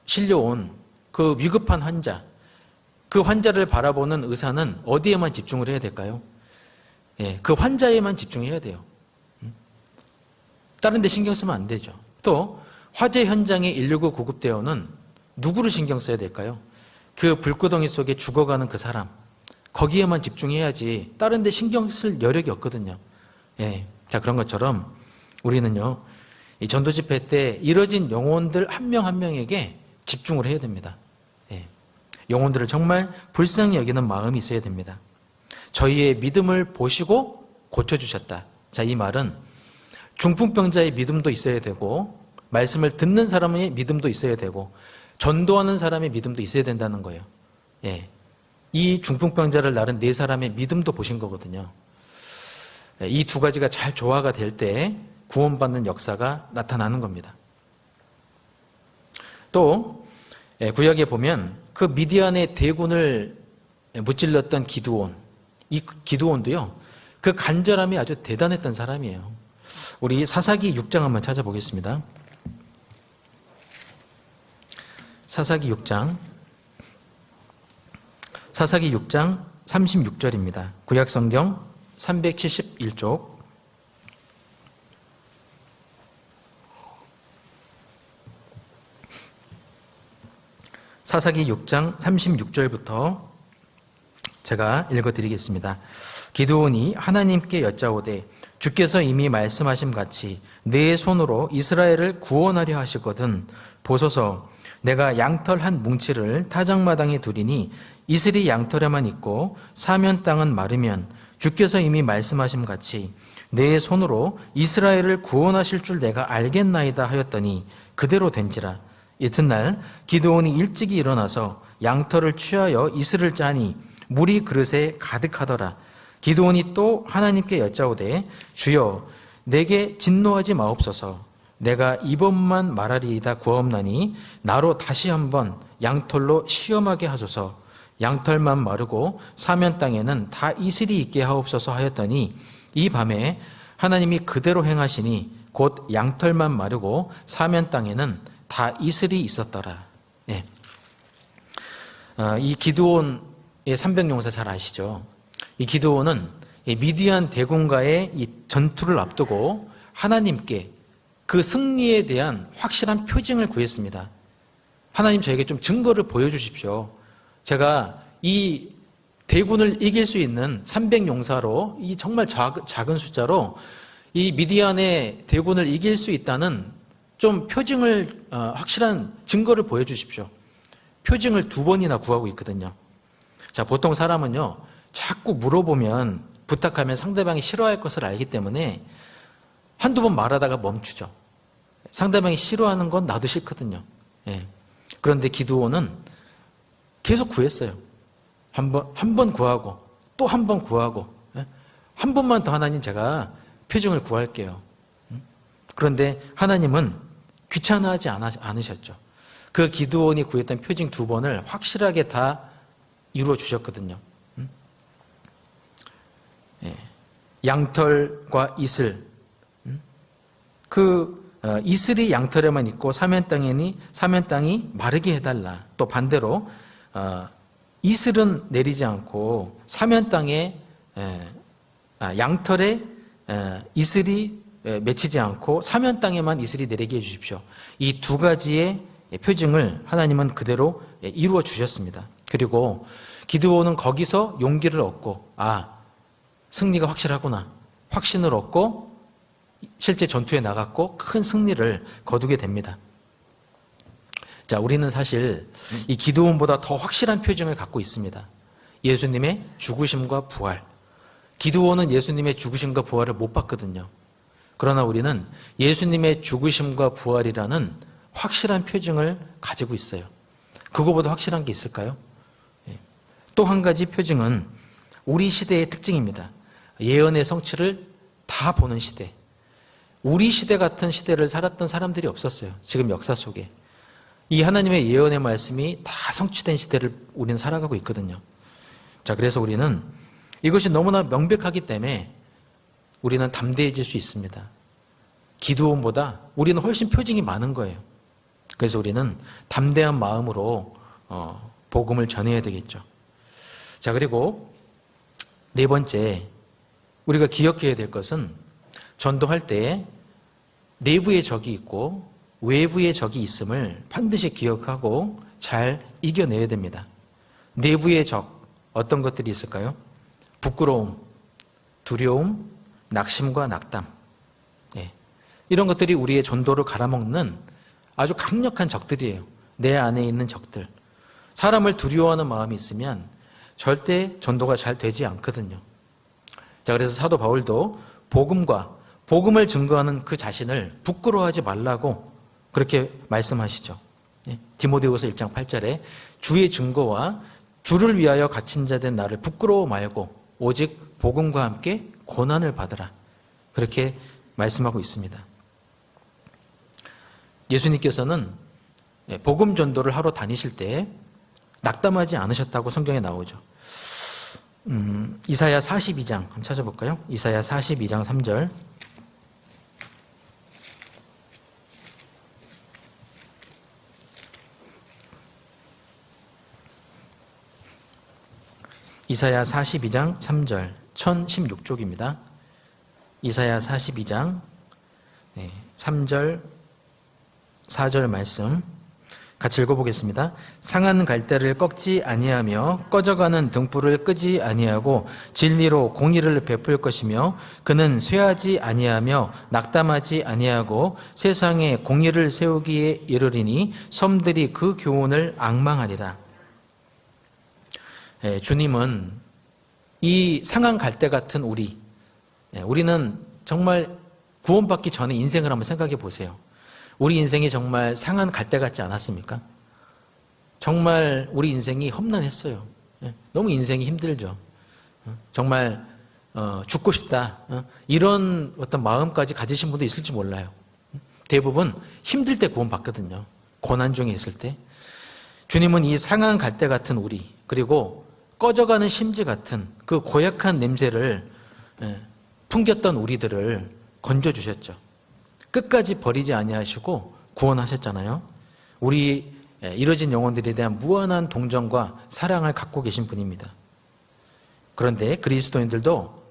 Speaker 1: 실려온 그 위급한 환자, 그 환자를 바라보는 의사는 어디에만 집중을 해야 될까요? 그 환자에만 집중해야 돼요. 다른 데 신경 쓰면 안 되죠. 또 화재 현장의 119 구급대원은 누구를 신경 써야 될까요? 그 불구덩이 속에 죽어가는 그 사람, 거기에만 집중해야지 다른 데 신경 쓸 여력이 없거든요. 자, 그런 것처럼 우리는요, 이 전도 집회 때 이뤄진 영혼들 한 명 한 명에게 집중을 해야 됩니다. 영혼들을 정말 불쌍히 여기는 마음이 있어야 됩니다. 저희의 믿음을 보시고 고쳐주셨다. 자, 이 말은 중풍병자의 믿음도 있어야 되고 말씀을 듣는 사람의 믿음도 있어야 되고 전도하는 사람의 믿음도 있어야 된다는 거예요. 이 중풍병자를 낳은 네 사람의 믿음도 보신 거거든요. 이 두 가지가 잘 조화가 될 때 구원받는 역사가 나타나는 겁니다. 또 구약에 보면 그 미디안의 대군을 무찔렀던 기드온, 이 기드온도요, 그 간절함이 아주 대단했던 사람이에요. 우리 사사기 6장 한번 찾아보겠습니다. 사사기 6장 36절입니다. 구약 성경 371쪽. 사사기 6장 36절부터 제가 읽어드리겠습니다. 기드온이 하나님께 여짜오되 주께서 이미 말씀하신 같이 내 손으로 이스라엘을 구원하려 하시거든 보소서 내가 양털 한 뭉치를 타작마당에 두리니 이슬이 양털에만 있고 사면 땅은 마르면 주께서 이미 말씀하신 같이 내 손으로 이스라엘을 구원하실 줄 내가 알겠나이다 하였더니 그대로 된지라. 이튿날 기드온이 일찍이 일어나서 양털을 취하여 이슬을 짜니 물이 그릇에 가득하더라. 기드온이 또 하나님께 여짜오되 주여 내게 진노하지 마옵소서. 내가 이번만 말하리이다 구하옵나니 나로 다시 한번 양털로 시험하게 하소서. 양털만 마르고 사면 땅에는 다 이슬이 있게 하옵소서 하였더니 이 밤에 하나님이 그대로 행하시니 곧 양털만 마르고 사면 땅에는 다 이슬이 있었더라. 이 기드온의 300용사 잘 아시죠? 이 기드온은 미디안 대군과의 이 전투를 앞두고 하나님께 그 승리에 대한 확실한 표징을 구했습니다. 하나님 저에게 좀 증거를 보여주십시오. 제가 이 대군을 이길 수 있는 300용사로 이 정말 작은 숫자로 이 미디안의 대군을 이길 수 있다는 좀 표징을 확실한 증거를 보여주십시오. 표징을 2번이나 구하고 있거든요. 자, 보통 사람은요 자꾸 물어보면 부탁하면 상대방이 싫어할 것을 알기 때문에 한두 번 말하다가 멈추죠. 상대방이 싫어하는 건 나도 싫거든요. 그런데 기드온은 계속 구했어요. 한 번 구하고 또 한 번 구하고 한 번만 더 하나님 제가 표징을 구할게요. 그런데 하나님은 귀찮아하지 않으셨죠. 그 기드온이 구했던 표징 2번을 확실하게 다 이루어 주셨거든요. 양털과 이슬, 이슬이 양털에만 있고 사면 땅이 마르게 해달라. 또 반대로 이슬은 내리지 않고 사면 땅에 양털에 이슬이 맺히지 않고 사면 땅에만 이슬이 내리게 해주십시오. 이 두 가지의 표징을 하나님은 그대로 이루어 주셨습니다. 그리고 기드온은 거기서 용기를 얻고 승리가 확실하구나 확신을 얻고 실제 전투에 나갔고 큰 승리를 거두게 됩니다. 자, 우리는 사실 이 기드온보다 더 확실한 표징을 갖고 있습니다. 예수님의 죽으심과 부활. 기드온은 예수님의 죽으심과 부활을 못 봤거든요. 그러나 우리는 예수님의 죽으심과 부활이라는 확실한 표징을 가지고 있어요. 그거보다 확실한 게 있을까요? 또 한 가지 표징은 우리 시대의 특징입니다. 예언의 성취를 다 보는 시대. 우리 시대 같은 시대를 살았던 사람들이 없었어요. 지금 역사 속에. 이 하나님의 예언의 말씀이 다 성취된 시대를 우리는 살아가고 있거든요. 자, 그래서 우리는 이것이 너무나 명백하기 때문에 우리는 담대해질 수 있습니다. 기드온보다 우리는 훨씬 표징이 많은 거예요. 그래서 우리는 담대한 마음으로 복음을 전해야 되겠죠. 자, 그리고 네 번째, 우리가 기억해야 될 것은 전도할 때 내부의 적이 있고 외부의 적이 있음을 반드시 기억하고 잘 이겨내야 됩니다. 내부의 적, 어떤 것들이 있을까요? 부끄러움, 두려움, 낙심과 낙담. 이런 것들이 우리의 전도를 갈아먹는 아주 강력한 적들이에요. 내 안에 있는 적들. 사람을 두려워하는 마음이 있으면 절대 전도가 잘 되지 않거든요. 자, 그래서 사도 바울도 복음을 증거하는 그 자신을 부끄러워하지 말라고 그렇게 말씀하시죠. 디모데후서 1장 8절에 주의 증거와 주를 위하여 갇힌 자 된 나를 부끄러워 말고 오직 복음과 함께 고난을 받으라. 그렇게 말씀하고 있습니다. 예수님께서는 복음 전도를 하러 다니실 때 낙담하지 않으셨다고 성경에 나오죠. 이사야 42장 한번 찾아볼까요? 이사야 42장 3절. 이사야 42장 3절 1016쪽입니다. 이사야 42장 3절 4절 말씀 같이 읽어보겠습니다. 상한 갈대를 꺾지 아니하며 꺼져가는 등불을 끄지 아니하고 진리로 공의를 베풀 것이며 그는 쇠하지 아니하며 낙담하지 아니하고 세상에 공의를 세우기에 이르리니 섬들이 그 교훈을 앙망하리라. 주님은 이 상한 갈대 같은 우리는 정말 구원받기 전에 인생을 한번 생각해 보세요. 우리 인생이 정말 상한 갈대 같지 않았습니까? 정말 우리 인생이 험난했어요. 너무 인생이 힘들죠. 정말 죽고 싶다. 이런 어떤 마음까지 가지신 분도 있을지 몰라요. 대부분 힘들 때 구원받거든요. 고난 중에 있을 때. 주님은 이 상한 갈대 같은 그리고 꺼져가는 심지 같은 그 고약한 냄새를 풍겼던 우리들을 건져주셨죠. 끝까지 버리지 아니하시고 구원하셨잖아요. 우리 이뤄진 영혼들에 대한 무한한 동정과 사랑을 갖고 계신 분입니다. 그런데 그리스도인들도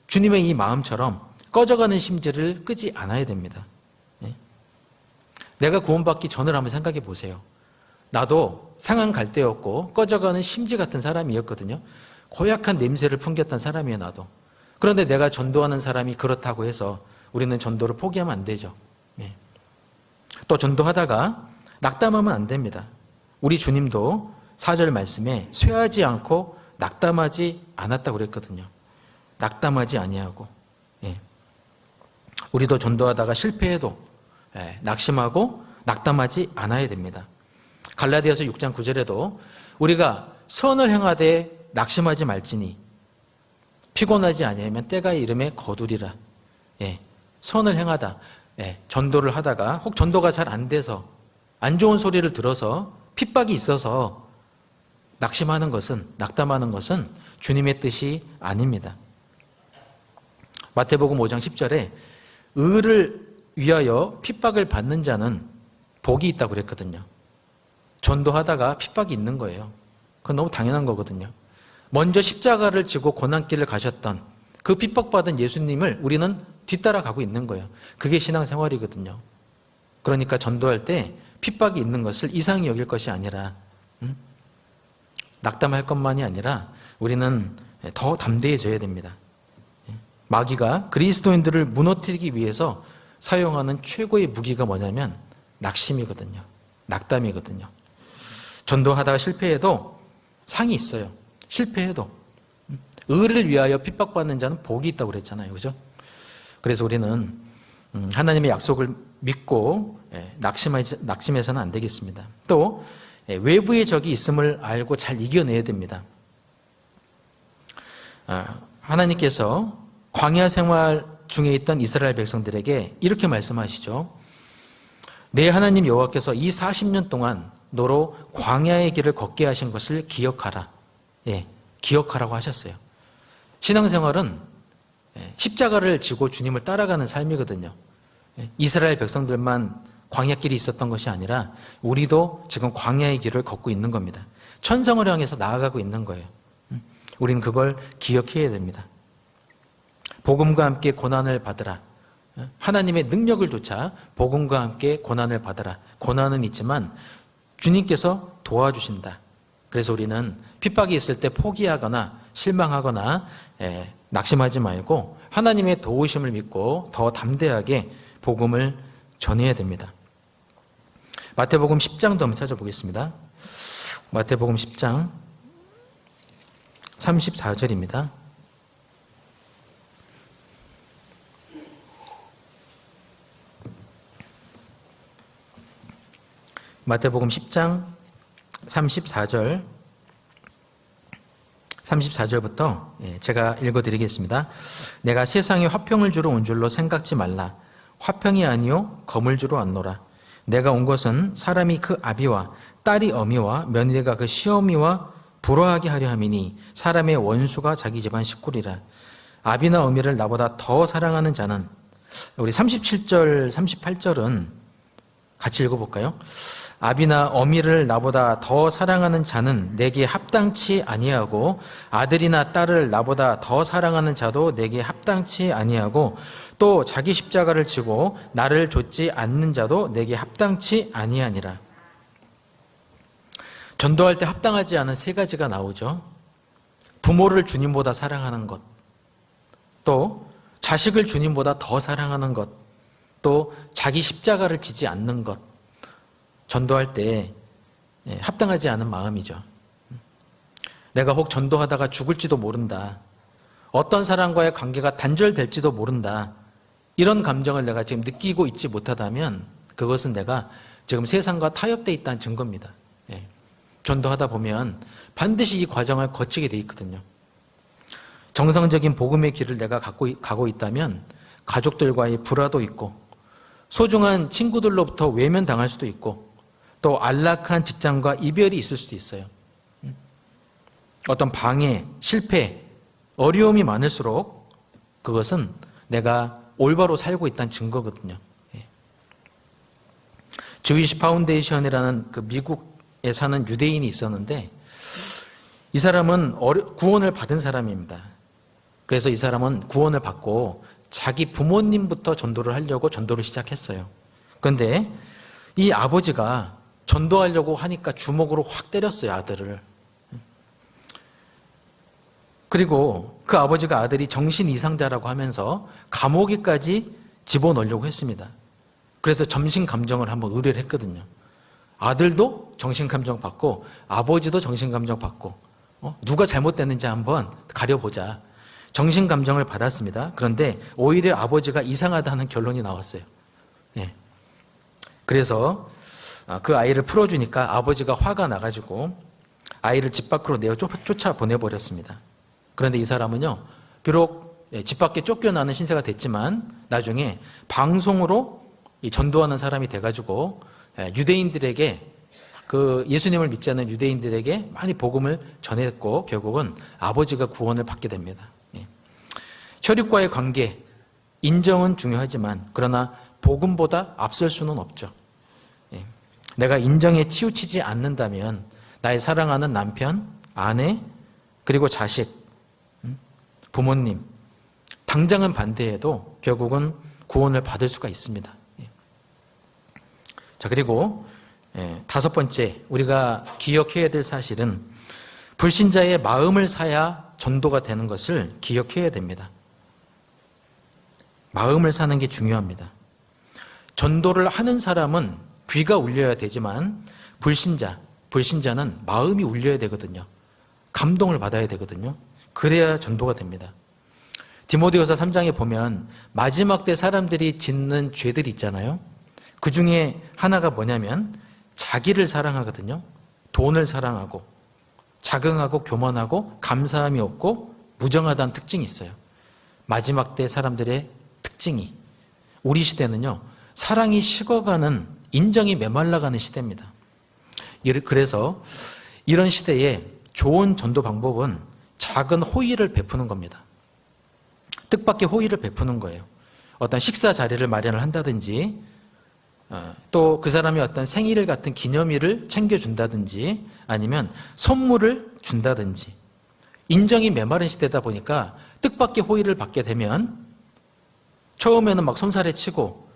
Speaker 1: 주님의 이 마음처럼 꺼져가는 심지를 끄지 않아야 됩니다. 내가 구원받기 전을 한번 생각해 보세요. 나도 상한 갈대였고 꺼져가는 심지 같은 사람이었거든요. 고약한 냄새를 풍겼던 사람이에요, 나도. 그런데 내가 전도하는 사람이 그렇다고 해서 우리는 전도를 포기하면 안 되죠. 또 전도하다가 낙담하면 안 됩니다. 우리 주님도 4절 말씀에 쇠하지 않고 낙담하지 않았다고 그랬거든요. 낙담하지 아니하고. 우리도 전도하다가 실패해도 낙심하고 낙담하지 않아야 됩니다. 갈라디아서 6장 9절에도 우리가 선을 행하되 낙심하지 말지니 피곤하지 아니하면 때가 이름에 거두리라. 선을 행하다, 전도를 하다가 혹 전도가 잘 안 돼서 안 좋은 소리를 들어서 핍박이 있어서 낙담하는 것은 주님의 뜻이 아닙니다. 마태복음 5장 10절에 의를 위하여 핍박을 받는 자는 복이 있다고 그랬거든요. 전도하다가 핍박이 있는 거예요. 그건 너무 당연한 거거든요. 먼저 십자가를 지고 고난길을 가셨던 그 핍박받은 예수님을 우리는 뒤따라가고 있는 거예요. 그게 신앙생활이거든요. 그러니까 전도할 때 핍박이 있는 것을 이상히 여길 것이 아니라 낙담할 것만이 아니라 우리는 더 담대해져야 됩니다. 마귀가 그리스도인들을 무너뜨리기 위해서 사용하는 최고의 무기가 뭐냐면 낙심이거든요. 낙담이거든요. 전도하다가 실패해도 상이 있어요. 실패해도 의를 위하여 핍박받는 자는 복이 있다고 그랬잖아요. 그죠? 그래서 우리는 하나님의 약속을 믿고 낙심해서는 안 되겠습니다. 또 외부의 적이 있음을 알고 잘 이겨내야 됩니다. 하나님께서 광야 생활 중에 있던 이스라엘 백성들에게 이렇게 말씀하시죠. 내 하나님 여호와께서 이 40년 동안 너로 광야의 길을 걷게 하신 것을 기억하라. 예, 기억하라고 하셨어요. 신앙생활은 십자가를 지고 주님을 따라가는 삶이거든요. 이스라엘 백성들만 광야길이 있었던 것이 아니라 우리도 지금 광야의 길을 걷고 있는 겁니다. 천성을 향해서 나아가고 있는 거예요. 우리는 그걸 기억해야 됩니다. 복음과 함께 고난을 받으라. 하나님의 능력을 조차 복음과 함께 고난을 받으라. 고난은 있지만 주님께서 도와주신다. 그래서 우리는 핍박이 있을 때 포기하거나 실망하거나 낙심하지 말고 하나님의 도우심을 믿고 더 담대하게 복음을 전해야 됩니다. 마태복음 10장도 한번 찾아보겠습니다. 마태복음 10장 34절입니다. 마태복음 10장 34절부터 제가 읽어드리겠습니다. 내가 세상에 화평을 주러 온 줄로 생각지 말라. 화평이 아니요 검을 주러 왔노라. 내가 온 것은 사람이 그 아비와 딸이 어미와 며느리가 그 시어미와 불화하게 하려 함이니 사람의 원수가 자기 집안 식구리라. 아비나 어미를 나보다 더 사랑하는 자는, 우리 37절 38절은 같이 읽어볼까요? 아비나 어미를 나보다 더 사랑하는 자는 내게 합당치 아니하고 아들이나 딸을 나보다 더 사랑하는 자도 내게 합당치 아니하고 또 자기 십자가를 지고 나를 좇지 않는 자도 내게 합당치 아니하니라. 전도할 때 합당하지 않은 세 가지가 나오죠. 부모를 주님보다 사랑하는 것, 또 자식을 주님보다 더 사랑하는 것, 또 자기 십자가를 지지 않는 것. 전도할 때 합당하지 않은 마음이죠. 내가 혹 전도하다가 죽을지도 모른다. 어떤 사람과의 관계가 단절될지도 모른다. 이런 감정을 내가 지금 느끼고 있지 못하다면 그것은 내가 지금 세상과 타협되어 있다는 증거입니다. 전도하다 보면 반드시 이 과정을 거치게 돼 있거든요. 정상적인 복음의 길을 내가 가고 있다면 가족들과의 불화도 있고 소중한 친구들로부터 외면당할 수도 있고 또 안락한 직장과 이별이 있을 수도 있어요. 어떤 방해, 실패, 어려움이 많을수록 그것은 내가 올바로 살고 있다는 증거거든요. 주이시 파운데이션이라는 그 미국에 사는 유대인이 있었는데 이 사람은 구원을 받은 사람입니다. 그래서 이 사람은 구원을 받고 자기 부모님부터 전도를 하려고 전도를 시작했어요. 그런데 이 아버지가 전도하려고 하니까 주먹으로 확 때렸어요, 아들을. 그리고 그 아버지가 아들이 정신 이상자라고 하면서 감옥에까지 집어넣으려고 했습니다. 그래서 정신감정을 한번 의뢰를 했거든요. 아들도 정신감정 받고 아버지도 정신감정 받고 누가 잘못됐는지 한번 가려보자. 정신감정을 받았습니다. 그런데 오히려 아버지가 이상하다는 결론이 나왔어요. 그래서 그 아이를 풀어주니까 아버지가 화가 나가지고 아이를 집 밖으로 내어 쫓아 보내버렸습니다. 그런데 이 사람은요, 비록 집 밖에 쫓겨나는 신세가 됐지만 나중에 방송으로 전도하는 사람이 돼가지고 유대인들에게, 그 예수님을 믿지 않는 유대인들에게 많이 복음을 전했고 결국은 아버지가 구원을 받게 됩니다. 혈육과의 관계, 인정은 중요하지만 그러나 복음보다 앞설 수는 없죠. 내가 인정에 치우치지 않는다면 나의 사랑하는 남편, 아내, 그리고 자식, 부모님, 당장은 반대해도 결국은 구원을 받을 수가 있습니다. 자, 그리고 다섯 번째 우리가 기억해야 될 사실은 불신자의 마음을 사야 전도가 되는 것을 기억해야 됩니다. 마음을 사는 게 중요합니다. 전도를 하는 사람은 귀가 울려야 되지만 불신자는 마음이 울려야 되거든요. 감동을 받아야 되거든요. 그래야 전도가 됩니다. 디모데후서 3장에 보면 마지막 때 사람들이 짓는 죄들이 있잖아요. 그 중에 하나가 뭐냐면 자기를 사랑하거든요. 돈을 사랑하고 자긍하고 교만하고 감사함이 없고 무정하다는 특징이 있어요. 마지막 때 사람들의 특징이. 우리 시대는요, 사랑이 식어가는, 인정이 메말라가는 시대입니다. 그래서 이런 시대에 좋은 전도 방법은 작은 호의를 베푸는 겁니다. 뜻밖의 호의를 베푸는 거예요. 어떤 식사 자리를 마련을 한다든지, 또 그 사람이 어떤 생일 같은 기념일을 챙겨준다든지, 아니면 선물을 준다든지. 인정이 메마른 시대다 보니까 뜻밖의 호의를 받게 되면 처음에는 막 손살에 치고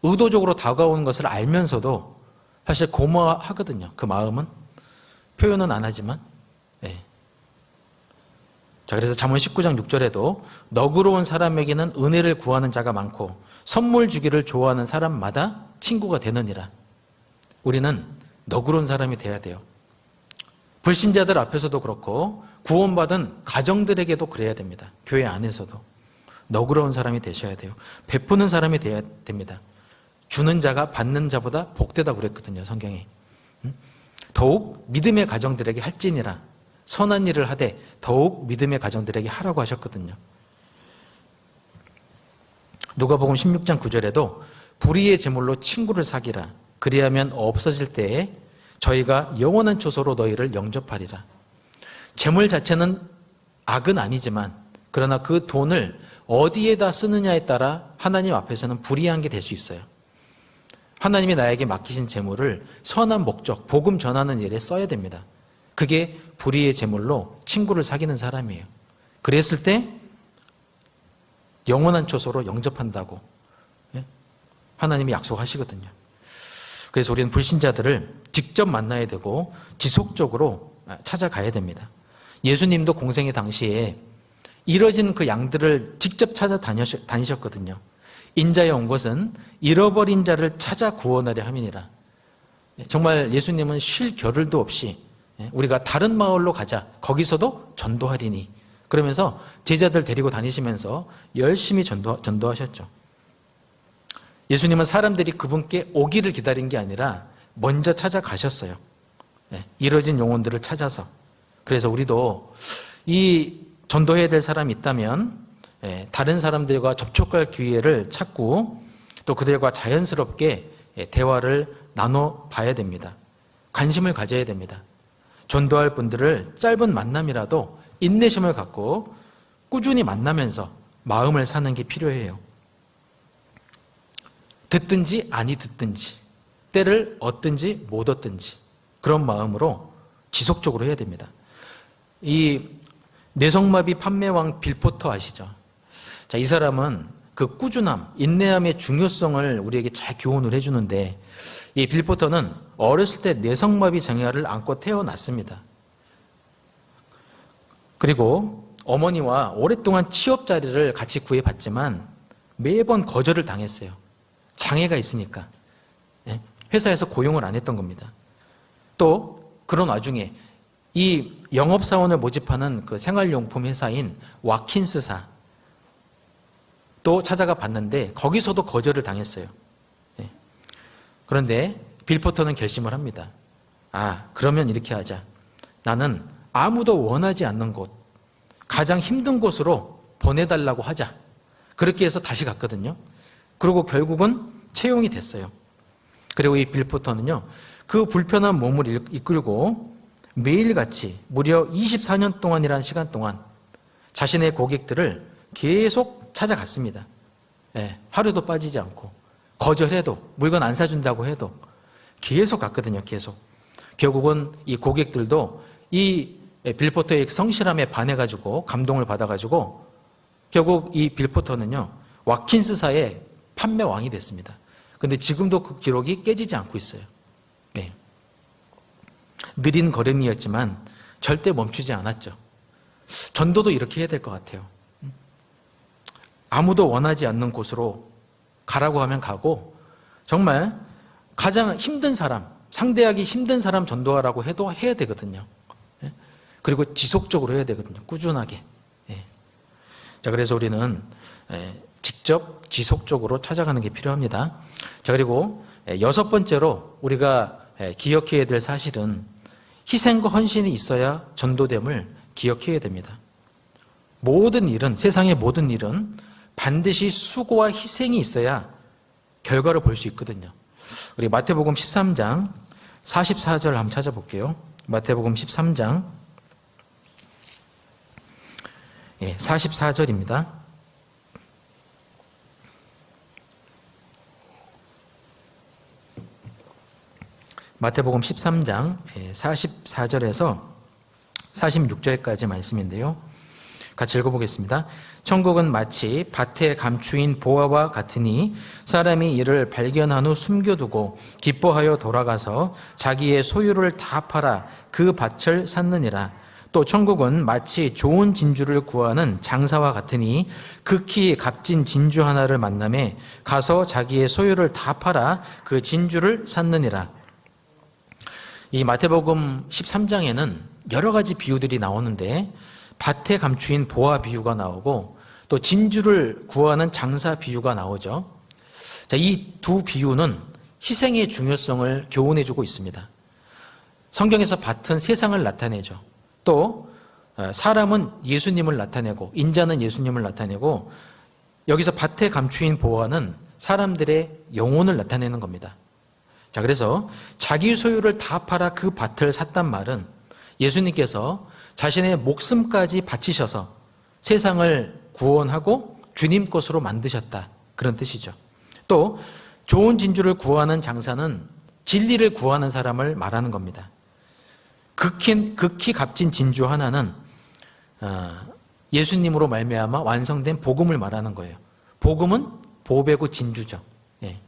Speaker 1: 의도적으로 다가오는 것을 알면서도 사실 고마워하거든요. 그 마음은. 표현은 안 하지만. 네. 자, 그래서 잠언 19장 6절에도 너그러운 사람에게는 은혜를 구하는 자가 많고 선물 주기를 좋아하는 사람마다 친구가 되느니라. 우리는 너그러운 사람이 돼야 돼요. 불신자들 앞에서도 그렇고 구원받은 가정들에게도 그래야 됩니다. 교회 안에서도 너그러운 사람이 되셔야 돼요. 베푸는 사람이 되어야 됩니다. 주는 자가 받는 자보다 복되다고 그랬거든요, 성경에. 더욱 믿음의 가정들에게 할지니라. 선한 일을 하되 더욱 믿음의 가정들에게 하라고 하셨거든요. 누가복음 16장 9절에도 불의의 제물로 친구를 사귀라. 그리하면 없어질 때에 저희가 영원한 초소로 너희를 영접하리라. 재물 자체는 악은 아니지만 그러나 그 돈을 어디에다 쓰느냐에 따라 하나님 앞에서는 불이한 게 될 수 있어요. 하나님이 나에게 맡기신 재물을 선한 목적, 복음 전하는 일에 써야 됩니다. 그게 불의의 재물로 친구를 사귀는 사람이에요. 그랬을 때 영원한 초소로 영접한다고 하나님이 약속하시거든요. 그래서 우리는 불신자들을 직접 만나야 되고 지속적으로 찾아가야 됩니다. 예수님도 공생의 당시에 잃어진 그 양들을 직접 찾아다니셨거든요. 인자에 온 것은 잃어버린 자를 찾아 구원하려 함이니라. 정말 예수님은 쉴 겨를도 없이 우리가 다른 마을로 가자, 거기서도 전도하리니, 그러면서 제자들 데리고 다니시면서 열심히 전도하셨죠. 예수님은 사람들이 그분께 오기를 기다린 게 아니라 먼저 찾아가셨어요. 잃어진 영혼들을 찾아서. 그래서 우리도 이 전도해야 될 사람이 있다면 다른 사람들과 접촉할 기회를 찾고 또 그들과 자연스럽게 대화를 나눠봐야 됩니다. 관심을 가져야 됩니다. 전도할 분들을 짧은 만남이라도 인내심을 갖고 꾸준히 만나면서 마음을 사는 게 필요해요. 듣든지 아니 듣든지, 때를 얻든지 못 얻든지 그런 마음으로 지속적으로 해야 됩니다. 이 뇌성마비 판매왕 빌포터 아시죠? 자, 이 사람은 그 꾸준함, 인내함의 중요성을 우리에게 잘 교훈을 해주는데, 이 빌포터는 어렸을 때 뇌성마비 장애를 안고 태어났습니다. 그리고 어머니와 오랫동안 취업 자리를 같이 구해봤지만 매번 거절을 당했어요. 장애가 있으니까. 회사에서 고용을 안 했던 겁니다. 또 그런 와중에 이 영업사원을 모집하는 그 생활용품 회사인 와킨스사 또 찾아가 봤는데 거기서도 거절을 당했어요. 그런데 빌포터는 결심을 합니다. 그러면 이렇게 하자. 나는 아무도 원하지 않는 곳, 가장 힘든 곳으로 보내달라고 하자. 그렇게 해서 다시 갔거든요. 그리고 결국은 채용이 됐어요. 그리고 이 빌포터는요, 그 불편한 몸을 이끌고 매일같이 무려 24년 동안이라는 시간 동안 자신의 고객들을 계속 찾아갔습니다. 하루도 빠지지 않고 거절해도 물건 안 사준다고 해도 계속 갔거든요. 계속. 결국은 이 고객들도 이 빌포터의 성실함에 반해가지고 감동을 받아가지고 결국 이 빌포터는요 와킨스사의 판매왕이 됐습니다. 근데 지금도 그 기록이 깨지지 않고 있어요. 느린 걸음이었지만 절대 멈추지 않았죠. 전도도 이렇게 해야 될 것 같아요. 아무도 원하지 않는 곳으로 가라고 하면 가고, 정말 가장 힘든 사람, 상대하기 힘든 사람 전도하라고 해도 해야 되거든요. 그리고 지속적으로 해야 되거든요. 꾸준하게. 자, 그래서 우리는 직접 지속적으로 찾아가는 게 필요합니다. 자, 그리고 6번째로 우리가 기억해야 될 사실은 희생과 헌신이 있어야 전도됨을 기억해야 됩니다. 모든 일은, 세상의 모든 일은 반드시 수고와 희생이 있어야 결과를 볼 수 있거든요. 우리 마태복음 13장 44절 한번 찾아볼게요. 마태복음 13장 44절입니다. 마태복음 13장 44절에서 46절까지 말씀인데요. 같이 읽어보겠습니다. 천국은 마치 밭에 감추인 보화와 같으니 사람이 이를 발견한 후 숨겨두고 기뻐하여 돌아가서 자기의 소유를 다 팔아 그 밭을 샀느니라. 또 천국은 마치 좋은 진주를 구하는 장사와 같으니 극히 값진 진주 하나를 만남에 가서 자기의 소유를 다 팔아 그 진주를 샀느니라. 이 마태복음 13장에는 여러 가지 비유들이 나오는데 밭에 감추인 보화 비유가 나오고 또 진주를 구하는 장사 비유가 나오죠. 자, 이 두 비유는 희생의 중요성을 교훈해주고 있습니다. 성경에서 밭은 세상을 나타내죠. 또 사람은 예수님을 나타내고 인자는 예수님을 나타내고 여기서 밭에 감추인 보화는 사람들의 영혼을 나타내는 겁니다. 자, 그래서 자기 소유를 다 팔아 그 밭을 샀단 말은 예수님께서 자신의 목숨까지 바치셔서 세상을 구원하고 주님 것으로 만드셨다, 그런 뜻이죠. 또 좋은 진주를 구하는 장사는 진리를 구하는 사람을 말하는 겁니다. 극히 값진 진주 하나는 예수님으로 말미암아 완성된 복음을 말하는 거예요. 복음은 보배고 진주죠. 예.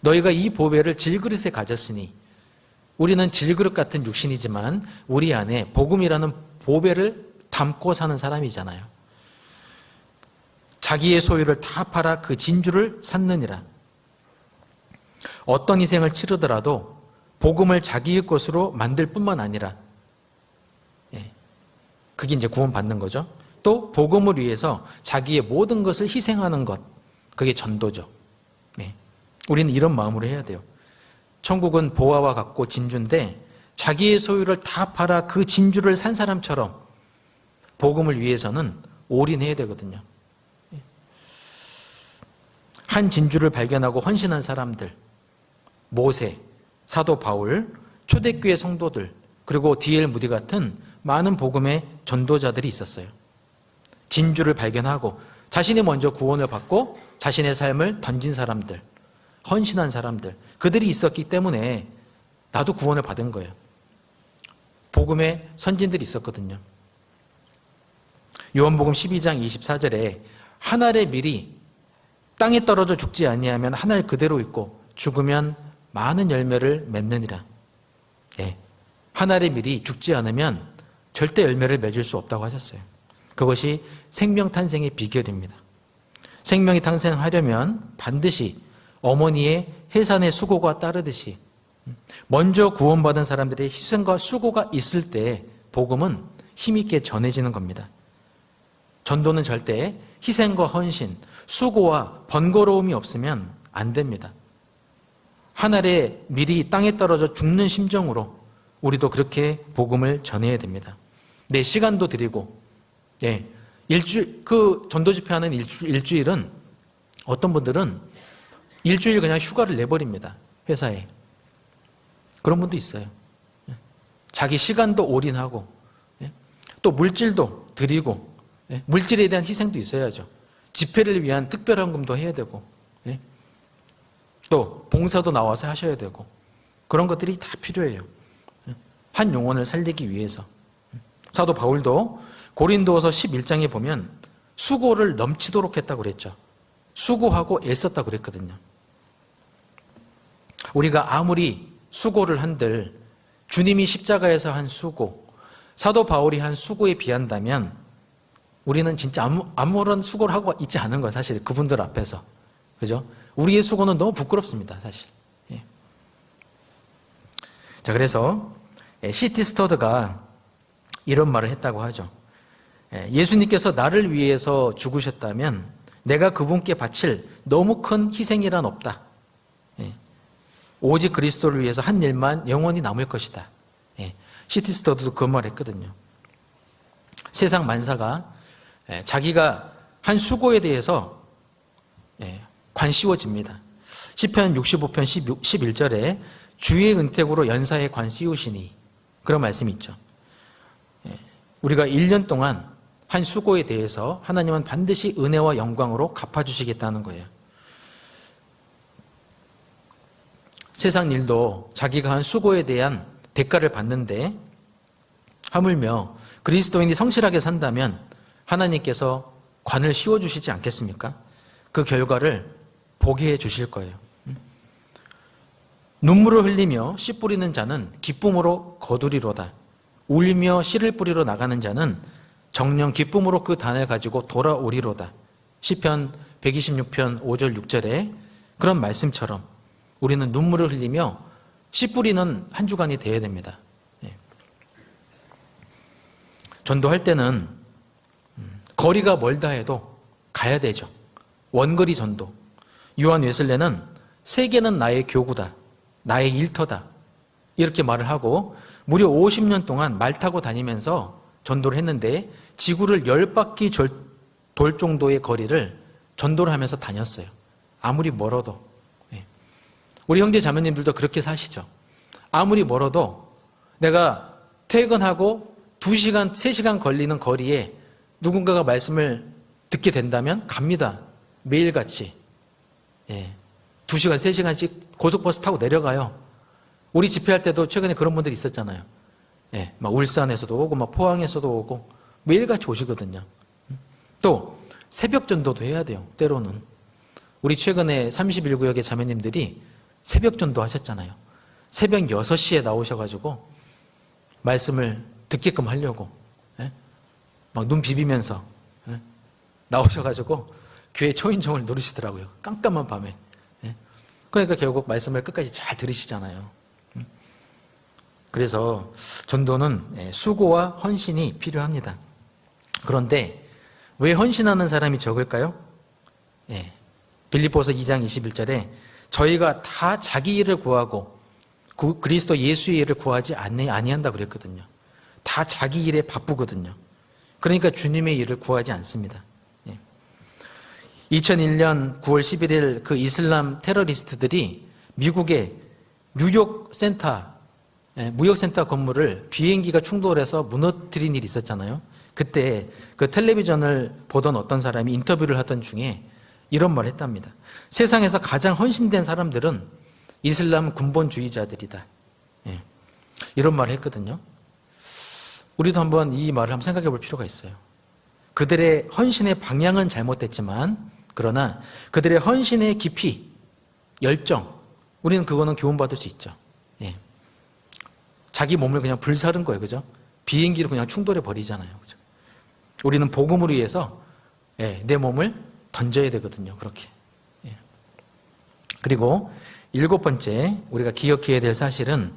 Speaker 1: 너희가 이 보배를 질그릇에 가졌으니, 우리는 질그릇 같은 육신이지만 우리 안에 복음이라는 보배를 담고 사는 사람이잖아요. 자기의 소유를 다 팔아 그 진주를 샀느니라. 어떤 희생을 치르더라도 복음을 자기의 것으로 만들 뿐만 아니라, 그게 이제 구원받는 거죠. 또 복음을 위해서 자기의 모든 것을 희생하는 것, 그게 전도죠. 우리는 이런 마음으로 해야 돼요. 천국은 보화와 같고 진주인데 자기의 소유를 다 팔아 그 진주를 산 사람처럼 복음을 위해서는 올인해야 되거든요. 한 진주를 발견하고 헌신한 사람들, 모세, 사도 바울, 초대교회 성도들, 그리고 D.L. 무디 같은 많은 복음의 전도자들이 있었어요. 진주를 발견하고 자신이 먼저 구원을 받고 자신의 삶을 던진 사람들, 헌신한 사람들, 그들이 있었기 때문에 나도 구원을 받은 거예요. 복음의 선진들이 있었거든요. 요한복음 12장 24절에 한 알의 밀이 땅에 떨어져 죽지 아니하면 한 알 그대로 있고 죽으면 많은 열매를 맺느니라. 한 알의 밀이 죽지 않으면 절대 열매를 맺을 수 없다고 하셨어요. 그것이 생명 탄생의 비결입니다. 생명이 탄생하려면 반드시 어머니의 해산의 수고가 따르듯이 먼저 구원받은 사람들의 희생과 수고가 있을 때 복음은 힘있게 전해지는 겁니다. 전도는 절대 희생과 헌신, 수고와 번거로움이 없으면 안 됩니다. 한 알의 밀이 땅에 떨어져 죽는 심정으로 우리도 그렇게 복음을 전해야 됩니다. 내 시간도 드리고, 일주일, 그 전도 집회하는 일주일은 어떤 분들은 일주일 그냥 휴가를 내버립니다. 회사에. 그런 분도 있어요. 자기 시간도 올인하고, 또 물질도 드리고, 물질에 대한 희생도 있어야죠. 집회를 위한 특별헌금도 해야 되고, 또 봉사도 나와서 하셔야 되고, 그런 것들이 다 필요해요. 한 영혼을 살리기 위해서. 사도 바울도 고린도서 11장에 보면 수고를 넘치도록 했다고 그랬죠. 수고하고 애썼다고 그랬거든요. 우리가 아무리 수고를 한들 주님이 십자가에서 한 수고, 사도 바울이 한 수고에 비한다면 우리는 진짜 아무런 수고를 하고 있지 않은 거예요. 사실 그분들 앞에서. 그죠? 우리의 수고는 너무 부끄럽습니다. 사실. 자, 그래서 C.T. 스터드가 이런 말을 했다고 하죠. 예수님께서 나를 위해서 죽으셨다면 내가 그분께 바칠 너무 큰 희생이란 없다. 오직 그리스도를 위해서 한 일만 영원히 남을 것이다. C.T. 스터드도 그 말을 했거든요. 세상 만사가 자기가 한 수고에 대해서 관씌워집니다. 시편 65편 11절에 주의 은택으로 연사에 관씌우시니 그런 말씀이 있죠. 우리가 1년 동안 한 수고에 대해서 하나님은 반드시 은혜와 영광으로 갚아주시겠다는 거예요. 세상 일도 자기가 한 수고에 대한 대가를 받는데 하물며 그리스도인이 성실하게 산다면 하나님께서 관을 씌워주시지 않겠습니까? 그 결과를 보게 해 주실 거예요. 눈물을 흘리며 씨 뿌리는 자는 기쁨으로 거두리로다. 울며 씨를 뿌리러 나가는 자는 정녕 기쁨으로 그 단을 가지고 돌아오리로다. 시편 126편 5절 6절에 그런 말씀처럼 우리는 눈물을 흘리며 씨 뿌리는 한 주간이 되어야 됩니다. 전도할 때는 거리가 멀다 해도 가야 되죠. 원거리 전도. 요한 웨슬레는 세계는 나의 교구다. 나의 일터다. 이렇게 말을 하고 무려 50년 동안 말 타고 다니면서 전도를 했는데 지구를 10바퀴 돌 정도의 거리를 전도를 하면서 다녔어요. 아무리 멀어도. 우리 형제 자매님들도 그렇게 사시죠. 아무리 멀어도 내가 퇴근하고 2시간, 3시간 걸리는 거리에 누군가가 말씀을 듣게 된다면 갑니다. 매일같이. 2시간, 3시간씩 고속버스 타고 내려가요. 우리 집회할 때도 최근에 그런 분들이 있었잖아요. 막 울산에서도 오고, 막 포항에서도 오고, 매일같이 오시거든요. 또, 새벽 전도도 해야 돼요. 때로는. 우리 최근에 31구역의 자매님들이 새벽 전도 하셨잖아요. 새벽 6시에 나오셔가지고, 말씀을 듣게끔 하려고, 막 눈 비비면서, 나오셔가지고, 교회 초인종을 누르시더라고요. 깜깜한 밤에. 그러니까 결국 말씀을 끝까지 잘 들으시잖아요. 그래서 전도는 수고와 헌신이 필요합니다. 그런데 왜 헌신하는 사람이 적을까요? 빌립보서 2장 21절에 저희가 다 자기 일을 구하고 그리스도 예수의 일을 구하지 아니한다 그랬거든요. 다 자기 일에 바쁘거든요. 그러니까 주님의 일을 구하지 않습니다. 2001년 9월 11일 그 이슬람 테러리스트들이 미국의 뉴욕 센터, 무역센터 건물을 비행기가 충돌해서 무너뜨린 일이 있었잖아요. 그때 그 텔레비전을 보던 어떤 사람이 인터뷰를 하던 중에 이런 말을 했답니다. 세상에서 가장 헌신된 사람들은 이슬람 군본주의자들이다. 이런 말을 했거든요. 우리도 한번 이 말을 한번 생각해 볼 필요가 있어요. 그들의 헌신의 방향은 잘못됐지만 그러나 그들의 헌신의 깊이, 열정, 우리는 그거는 교훈받을 수 있죠. 자기 몸을 그냥 불사른 거예요. 그죠? 비행기로 그냥 충돌해 버리잖아요. 그죠? 우리는 복음을 위해서 내 몸을 던져야 되거든요. 그렇게. 그리고 7번째 우리가 기억해야 될 사실은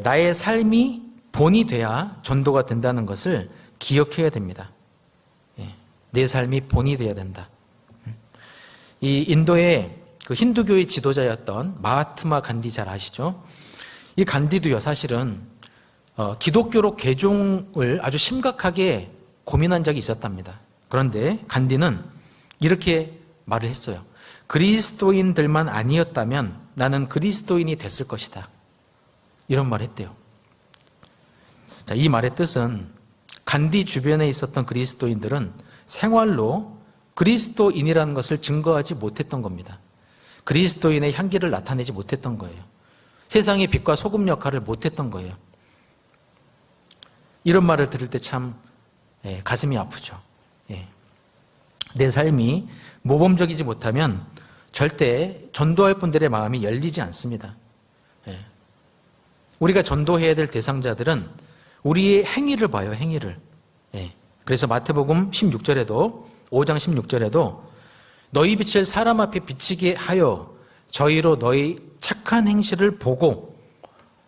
Speaker 1: 나의 삶이 본이 돼야 전도가 된다는 것을 기억해야 됩니다. 내 삶이 본이 돼야 된다. 이 인도의 그 힌두교의 지도자였던 마하트마 간디 잘 아시죠? 이 간디도요 사실은 기독교로 개종을 아주 심각하게 고민한 적이 있었답니다. 그런데 간디는 이렇게 말을 했어요. 그리스도인들만 아니었다면 나는 그리스도인이 됐을 것이다. 이런 말을 했대요. 자, 이 말의 뜻은 간디 주변에 있었던 그리스도인들은 생활로 그리스도인이라는 것을 증거하지 못했던 겁니다. 그리스도인의 향기를 나타내지 못했던 거예요. 세상의 빛과 소금 역할을 못했던 거예요. 이런 말을 들을 때 참 가슴이 아프죠. 내 삶이 모범적이지 못하면 절대 전도할 분들의 마음이 열리지 않습니다. 우리가 전도해야 될 대상자들은 우리의 행위를 봐요. 행위를. 그래서 마태복음 16절에도 5장 16절에도 너희 빛을 사람 앞에 비치게 하여 저희로 너희 착한 행실을 보고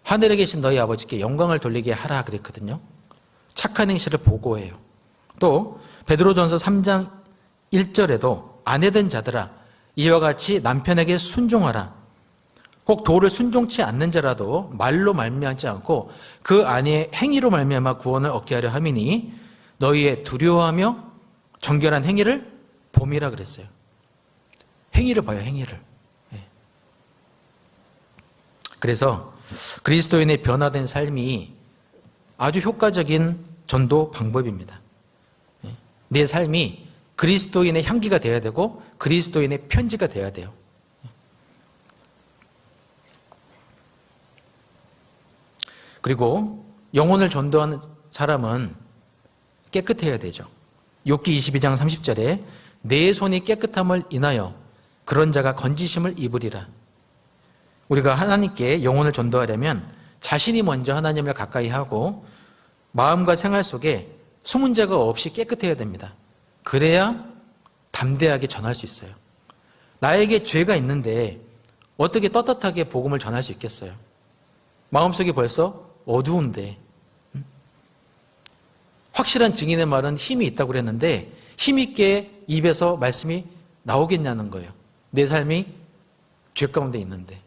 Speaker 1: 하늘에 계신 너희 아버지께 영광을 돌리게 하라 그랬거든요. 착한 행실을 보고해요. 또 베드로전서 3장 1절에도 아내된 자들아 이와 같이 남편에게 순종하라. 혹 도를 순종치 않는 자라도 말로 말미암지 않고 그 아내의 행위로 말미암아 구원을 얻게 하려 함이니 너희의 두려워하며 정결한 행위를 봄이라 그랬어요. 행위를 봐요, 행위를. 그래서 그리스도인의 변화된 삶이 아주 효과적인 전도 방법입니다. 내 삶이 그리스도인의 향기가 되어야 되고 그리스도인의 편지가 되어야 돼요. 그리고 영혼을 전도하는 사람은 깨끗해야 되죠. 욥기 22장 30절에 내 손이 깨끗함을 인하여 그런 자가 건지심을 입으리라. 우리가 하나님께 영혼을 전도하려면 자신이 먼저 하나님을 가까이 하고 마음과 생활 속에 숨은 죄가 없이 깨끗해야 됩니다. 그래야 담대하게 전할 수 있어요. 나에게 죄가 있는데 어떻게 떳떳하게 복음을 전할 수 있겠어요? 마음속이 벌써 어두운데. 확실한 증인의 말은 힘이 있다고 그랬는데 힘있게 입에서 말씀이 나오겠냐는 거예요. 내 삶이 죄 가운데 있는데.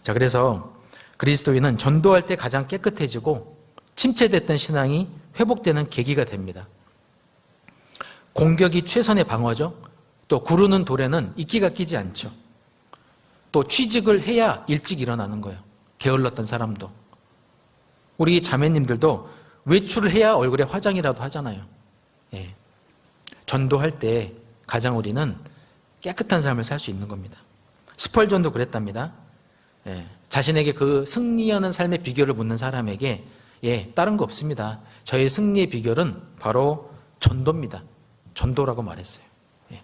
Speaker 1: 자, 그래서 그리스도인은 전도할 때 가장 깨끗해지고 침체됐던 신앙이 회복되는 계기가 됩니다. 공격이 최선의 방어죠. 또 구르는 돌에는 이끼가 끼지 않죠. 또 취직을 해야 일찍 일어나는 거예요. 게을렀던 사람도. 우리 자매님들도 외출을 해야 얼굴에 화장이라도 하잖아요. 예. 전도할 때 가장 우리는 깨끗한 삶을 살 수 있는 겁니다. 스펄전도 그랬답니다. 예. 자신에게 그 승리하는 삶의 비결을 묻는 사람에게 다른 거 없습니다. 저의 승리의 비결은 바로 전도입니다. 전도라고 말했어요. 예.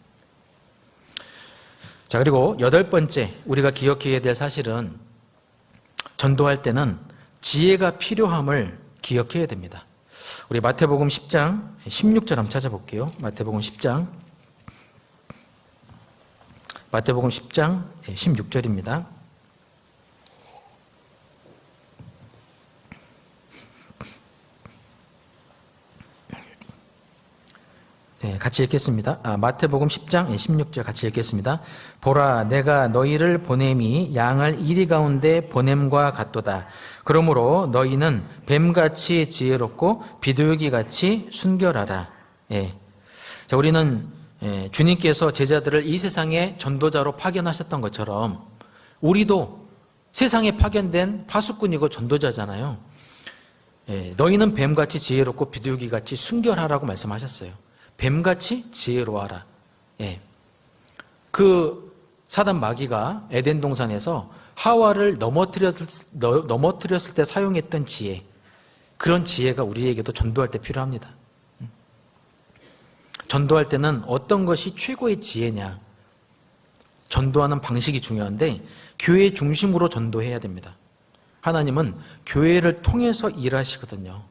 Speaker 1: 자, 그리고 8번째 우리가 기억해야 될 사실은 전도할 때는 지혜가 필요함을 기억해야 됩니다. 우리 마태복음 10장 16절 한번 찾아볼게요. 마태복음 10장 16절입니다. 네, 같이 읽겠습니다. 마태복음 10장 16절 같이 읽겠습니다. 보라, 내가 너희를 보냄이 양을 이리 가운데 보냄과 같도다. 그러므로 너희는 뱀같이 지혜롭고 비둘기같이 순결하라. 예. 자, 우리는 주님께서 제자들을 이 세상에 전도자로 파견하셨던 것처럼 우리도 세상에 파견된 파수꾼이고 전도자잖아요. 너희는 뱀같이 지혜롭고 비둘기같이 순결하라고 말씀하셨어요. 뱀같이 지혜로워하라. 그 사단 마귀가 에덴 동산에서 하와를 넘어뜨렸을 때 사용했던 지혜, 그런 지혜가 우리에게도 전도할 때 필요합니다. 전도할 때는 어떤 것이 최고의 지혜냐? 전도하는 방식이 중요한데 교회 중심으로 전도해야 됩니다. 하나님은 교회를 통해서 일하시거든요.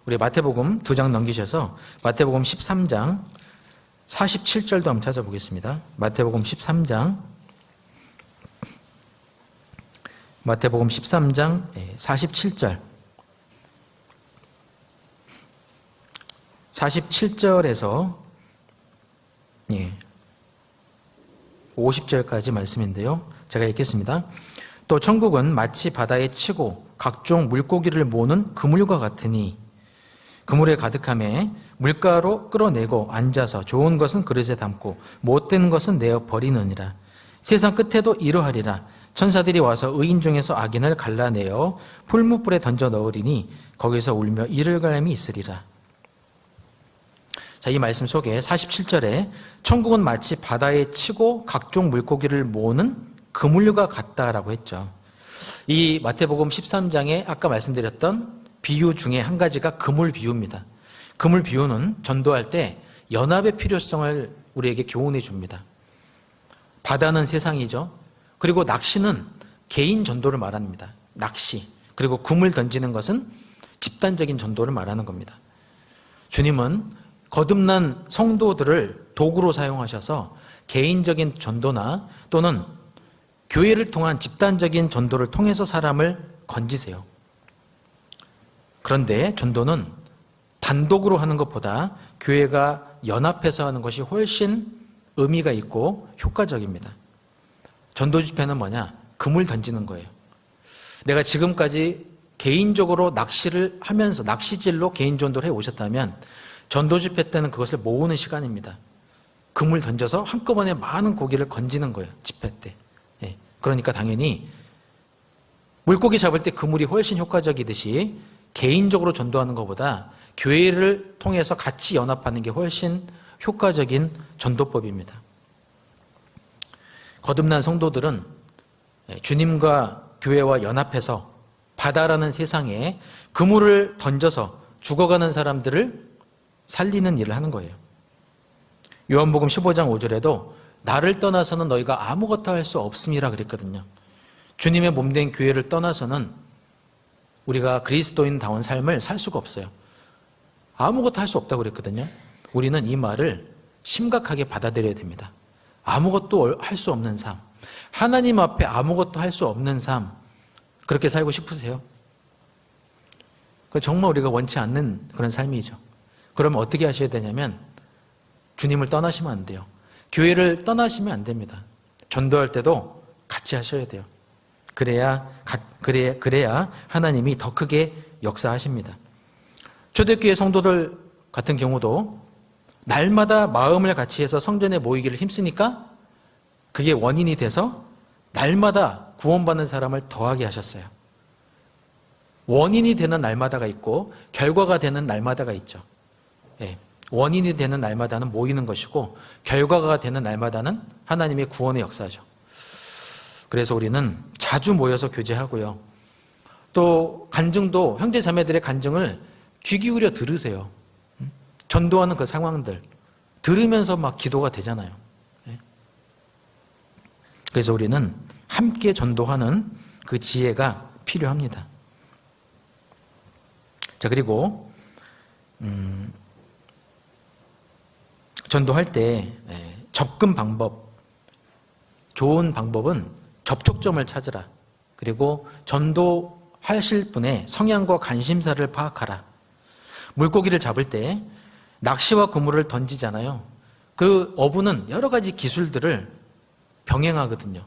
Speaker 1: 우리 마태복음 2장 넘기셔서 마태복음 13장 47절도 한번 찾아보겠습니다. 마태복음 13장 47절 47절에서 50절까지 말씀인데요. 제가 읽겠습니다. 또 천국은 마치 바다에 치고 각종 물고기를 모으는 그물과 같으니 그물에 가득함에 물가로 끌어내고 앉아서 좋은 것은 그릇에 담고 못된 것은 내어 버리느니라. 세상 끝에도 이러하리라. 천사들이 와서 의인 중에서 악인을 갈라내어 풀무불에 던져 넣으리니 거기서 울며 이를 갈림이 있으리라. 자, 이 말씀 속에 47절에 천국은 마치 바다에 치고 각종 물고기를 모으는 그물과 같다라고 했죠. 이 마태복음 13장에 아까 말씀드렸던 비유 중에 한 가지가 그물 비유입니다. 그물 비유는 전도할 때 연합의 필요성을 우리에게 교훈해 줍니다. 바다는 세상이죠. 그리고 낚시는 개인 전도를 말합니다. 낚시. 그리고 그물 던지는 것은 집단적인 전도를 말하는 겁니다. 주님은 거듭난 성도들을 도구로 사용하셔서 개인적인 전도나 또는 교회를 통한 집단적인 전도를 통해서 사람을 건지세요. 그런데 전도는 단독으로 하는 것보다 교회가 연합해서 하는 것이 훨씬 의미가 있고 효과적입니다. 전도 집회는 뭐냐? 그물 던지는 거예요. 내가 지금까지 개인적으로 낚시를 하면서 낚시질로 개인 전도를 해 오셨다면 전도 집회 때는 그것을 모으는 시간입니다. 그물 던져서 한꺼번에 많은 고기를 건지는 거예요. 집회 때. 예. 그러니까 당연히 물고기 잡을 때 그물이 훨씬 효과적이듯이 개인적으로 전도하는 것보다 교회를 통해서 같이 연합하는 게 훨씬 효과적인 전도법입니다. 거듭난 성도들은 주님과 교회와 연합해서 바다라는 세상에 그물을 던져서 죽어가는 사람들을 살리는 일을 하는 거예요. 요한복음 15장 5절에도 나를 떠나서는 너희가 아무것도 할 수 없음이라 그랬거든요. 주님의 몸된 교회를 떠나서는 우리가 그리스도인다운 삶을 살 수가 없어요. 아무것도 할 수 없다고 그랬거든요. 우리는 이 말을 심각하게 받아들여야 됩니다. 아무것도 할 수 없는 삶, 하나님 앞에 아무것도 할 수 없는 삶, 그렇게 살고 싶으세요? 정말 우리가 원치 않는 그런 삶이죠. 그러면 어떻게 하셔야 되냐면 주님을 떠나시면 안 돼요. 교회를 떠나시면 안 됩니다. 전도할 때도 같이 하셔야 돼요. 그래야 하나님이 더 크게 역사하십니다. 초대교회 성도들 같은 경우도 날마다 마음을 같이 해서 성전에 모이기를 힘쓰니까 그게 원인이 돼서 날마다 구원받는 사람을 더하게 하셨어요. 원인이 되는 날마다가 있고 결과가 되는 날마다가 있죠. 예. 원인이 되는 날마다는 모이는 것이고 결과가 되는 날마다는 하나님의 구원의 역사죠. 그래서 우리는 자주 모여서 교제하고요. 또 간증도 형제 자매들의 간증을 귀 기울여 들으세요. 전도하는 그 상황들 들으면서 막 기도가 되잖아요. 그래서 우리는 함께 전도하는 그 지혜가 필요합니다. 자, 그리고 전도할 때 접근 방법, 좋은 방법은 접촉점을 찾으라. 그리고 전도하실 분의 성향과 관심사를 파악하라. 물고기를 잡을 때 낚시와 그물을 던지잖아요. 그 어부는 여러 가지 기술들을 병행하거든요.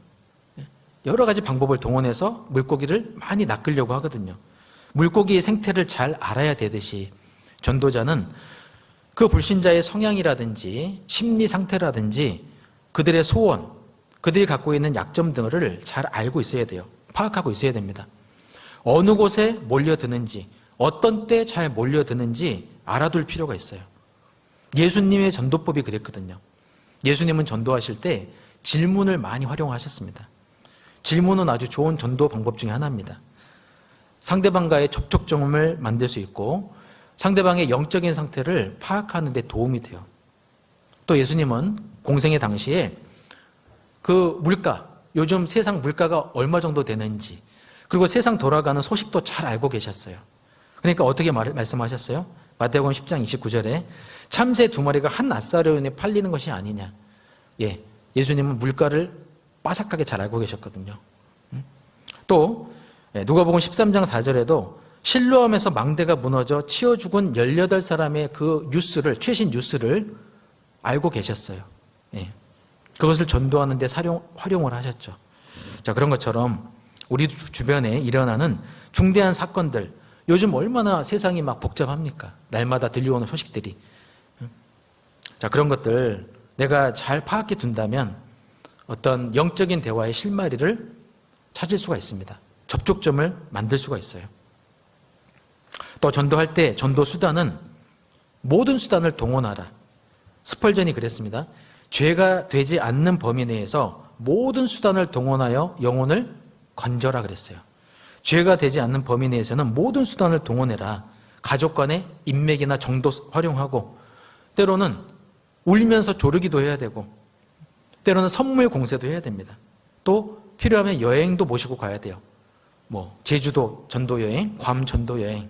Speaker 1: 여러 가지 방법을 동원해서 물고기를 많이 낚으려고 하거든요. 물고기의 생태를 잘 알아야 되듯이 전도자는 그 불신자의 성향이라든지 심리 상태라든지 그들의 소원, 그들이 갖고 있는 약점 등을 잘 알고 있어야 돼요. 파악하고 있어야 됩니다. 어느 곳에 몰려드는지, 어떤 때 잘 몰려드는지 알아둘 필요가 있어요. 예수님의 전도법이 그랬거든요. 예수님은 전도하실 때 질문을 많이 활용하셨습니다. 질문은 아주 좋은 전도 방법 중에 하나입니다. 상대방과의 접촉점을 만들 수 있고 상대방의 영적인 상태를 파악하는 데 도움이 돼요. 또 예수님은 공생의 당시에 그 물가, 요즘 세상 물가가 얼마 정도 되는지, 그리고 세상 돌아가는 소식도 잘 알고 계셨어요. 그러니까 어떻게 말씀하셨어요? 마태복음 10장 29절에 참새 2마리가 한 아사르온에 팔리는 것이 아니냐. 예수님은 물가를 빠삭하게 잘 알고 계셨거든요. 또 누가복음 13장 4절에도 실로암에서 망대가 무너져 치어 죽은 18사람의 그 뉴스를, 최신 뉴스를 알고 계셨어요. 그것을 전도하는 데 활용을 하셨죠. 자, 그런 것처럼 우리 주변에 일어나는 중대한 사건들, 요즘 얼마나 세상이 막 복잡합니까? 날마다 들려오는 소식들이. 자, 그런 것들 내가 잘 파악해 둔다면 어떤 영적인 대화의 실마리를 찾을 수가 있습니다. 접촉점을 만들 수가 있어요. 또 전도할 때 전도 수단은 모든 수단을 동원하라. 스펄전이 그랬습니다. 죄가 되지 않는 범위 내에서 모든 수단을 동원하여 영혼을 건져라 그랬어요. 죄가 되지 않는 범위 내에서는 모든 수단을 동원해라. 가족 간의 인맥이나 정도 활용하고, 때로는 울면서 조르기도 해야 되고, 때로는 선물 공세도 해야 됩니다. 또 필요하면 여행도 모시고 가야 돼요. 제주도 전도 여행, 괌 전도 여행.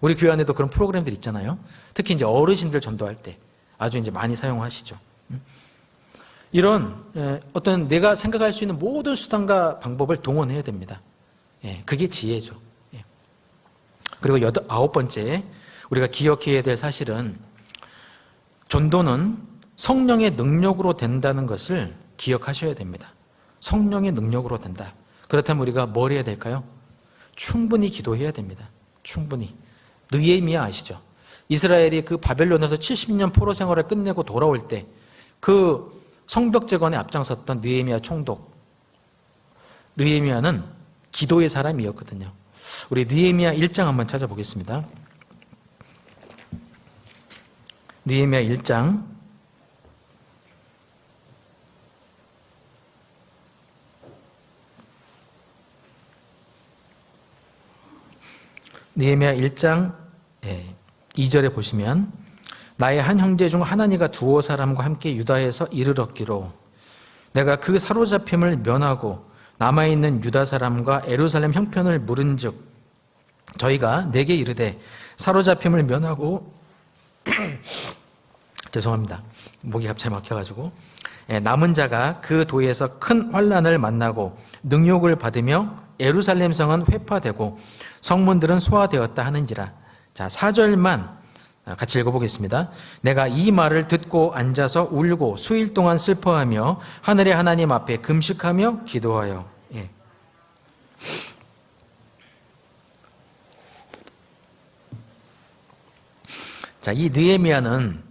Speaker 1: 우리 교회 안에도 그런 프로그램들 있잖아요. 특히 이제 어르신들 전도할 때 아주 이제 많이 사용하시죠. 이런 어떤 내가 생각할 수 있는 모든 수단과 방법을 동원해야 됩니다. 그게 지혜죠. 그리고 9번째 우리가 기억해야 될 사실은 전도는 성령의 능력으로 된다는 것을 기억하셔야 됩니다. 성령의 능력으로 된다. 그렇다면 우리가 뭘 해야 될까요? 충분히 기도해야 됩니다. 충분히. 느헤미야 아시죠? 이스라엘이 그 바벨론에서 70년 포로 생활을 끝내고 돌아올 때 그 성벽 재건에 앞장섰던 느헤미야 총독. 느헤미야는 기도의 사람이었거든요. 우리 느헤미야 1장 한번 찾아보겠습니다. 느헤미야 1장 느헤미야 1장 2절에 보시면 나의 한 형제 중 하나니가 두어 사람과 함께 유다에서 이르렀기로 내가 그 사로잡힘을 면하고 남아있는 유다 사람과 예루살렘 형편을 물은즉 저희가 내게 이르되 사로잡힘을 면하고 죄송합니다. 목이 갑자기 막혀가지고 남은 자가 그 도에서 큰 환난을 만나고 능욕을 받으며 예루살렘 성은 회파되고 성문들은 소화되었다 하는지라. 자, 4절만 같이 읽어보겠습니다. 내가 이 말을 듣고 앉아서 울고 수일 동안 슬퍼하며 하늘의 하나님 앞에 금식하며 기도하여. 자, 이 느헤미야는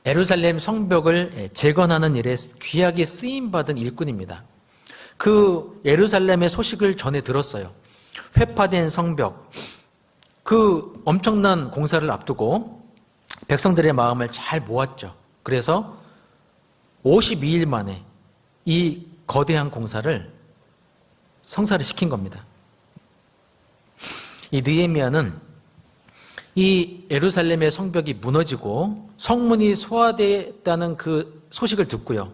Speaker 1: 예루살렘 성벽을 재건하는 일에 귀하게 쓰임받은 일꾼입니다. 그 예루살렘의 소식을 전해 들었어요. 회파된 성벽, 그 엄청난 공사를 앞두고 백성들의 마음을 잘 모았죠. 그래서 52일 만에 이 거대한 공사를 성사를 시킨 겁니다. 이 느헤미야는 이 예루살렘의 성벽이 무너지고 성문이 소화됐다는 그 소식을 듣고요.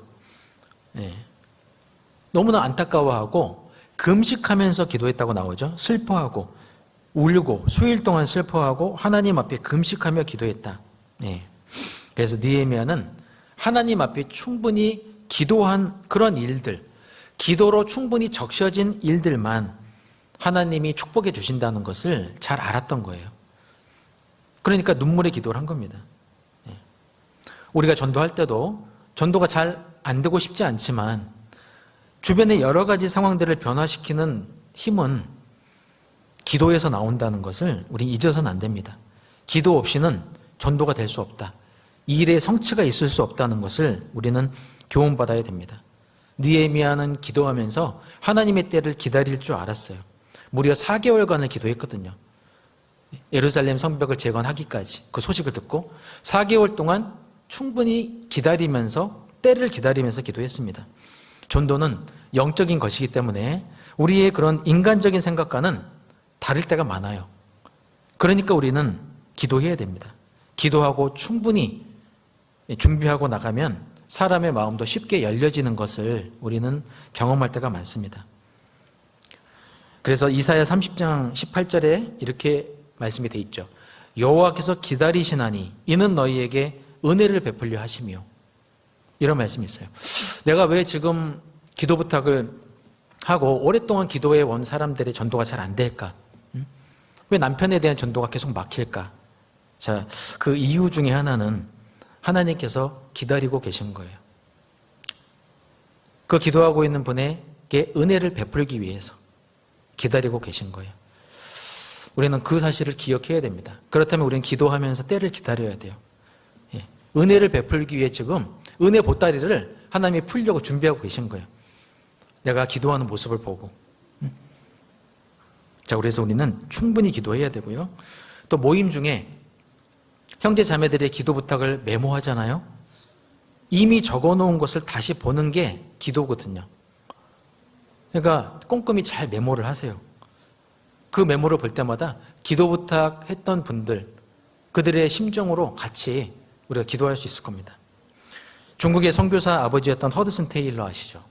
Speaker 1: 너무나 안타까워하고 금식하면서 기도했다고 나오죠. 슬퍼하고 울고 수일 동안 슬퍼하고 하나님 앞에 금식하며 기도했다. 그래서 느헤미야는 하나님 앞에 충분히 기도한 그런 일들, 기도로 충분히 적셔진 일들만 하나님이 축복해 주신다는 것을 잘 알았던 거예요. 그러니까 눈물의 기도를 한 겁니다. 우리가 전도할 때도 전도가 잘 안 되고 싶지 않지만 주변의 여러 가지 상황들을 변화시키는 힘은 기도에서 나온다는 것을 우리 잊어서는 안 됩니다. 기도 없이는 전도가 될 수 없다. 이 일에 성취가 있을 수 없다는 것을 우리는 교훈받아야 됩니다. 느헤미야는 기도하면서 하나님의 때를 기다릴 줄 알았어요. 무려 4개월간을 기도했거든요. 예루살렘 성벽을 재건하기까지 그 소식을 듣고 4개월 동안 충분히 기다리면서 때를 기다리면서 기도했습니다. 전도는 영적인 것이기 때문에 우리의 그런 인간적인 생각과는 다를 때가 많아요. 그러니까 우리는 기도해야 됩니다. 기도하고 충분히 준비하고 나가면 사람의 마음도 쉽게 열려지는 것을 우리는 경험할 때가 많습니다. 그래서 이사야 30장 18절에 이렇게 말씀이 돼 있죠. 여호와께서 기다리시나니 이는 너희에게 은혜를 베풀려 하시며, 이런 말씀이 있어요. 내가 왜 지금 기도 부탁을 하고 오랫동안 기도해 온 사람들의 전도가 잘 안 될까? 왜 남편에 대한 전도가 계속 막힐까? 자, 그 이유 중에 하나는 하나님께서 기다리고 계신 거예요. 그 기도하고 있는 분에게 은혜를 베풀기 위해서 기다리고 계신 거예요. 우리는 그 사실을 기억해야 됩니다. 그렇다면 우리는 기도하면서 때를 기다려야 돼요. 은혜를 베풀기 위해 지금 은혜 보따리를 하나님이 풀려고 준비하고 계신 거예요. 내가 기도하는 모습을 보고. 자, 그래서 우리는 충분히 기도해야 되고요. 또 모임 중에 형제 자매들의 기도 부탁을 메모하잖아요. 이미 적어놓은 것을 다시 보는 게 기도거든요. 그러니까 꼼꼼히 잘 메모를 하세요. 그 메모를 볼 때마다 기도 부탁했던 분들, 그들의 심정으로 같이 우리가 기도할 수 있을 겁니다. 중국의 선교사 아버지였던 허드슨 테일러 아시죠?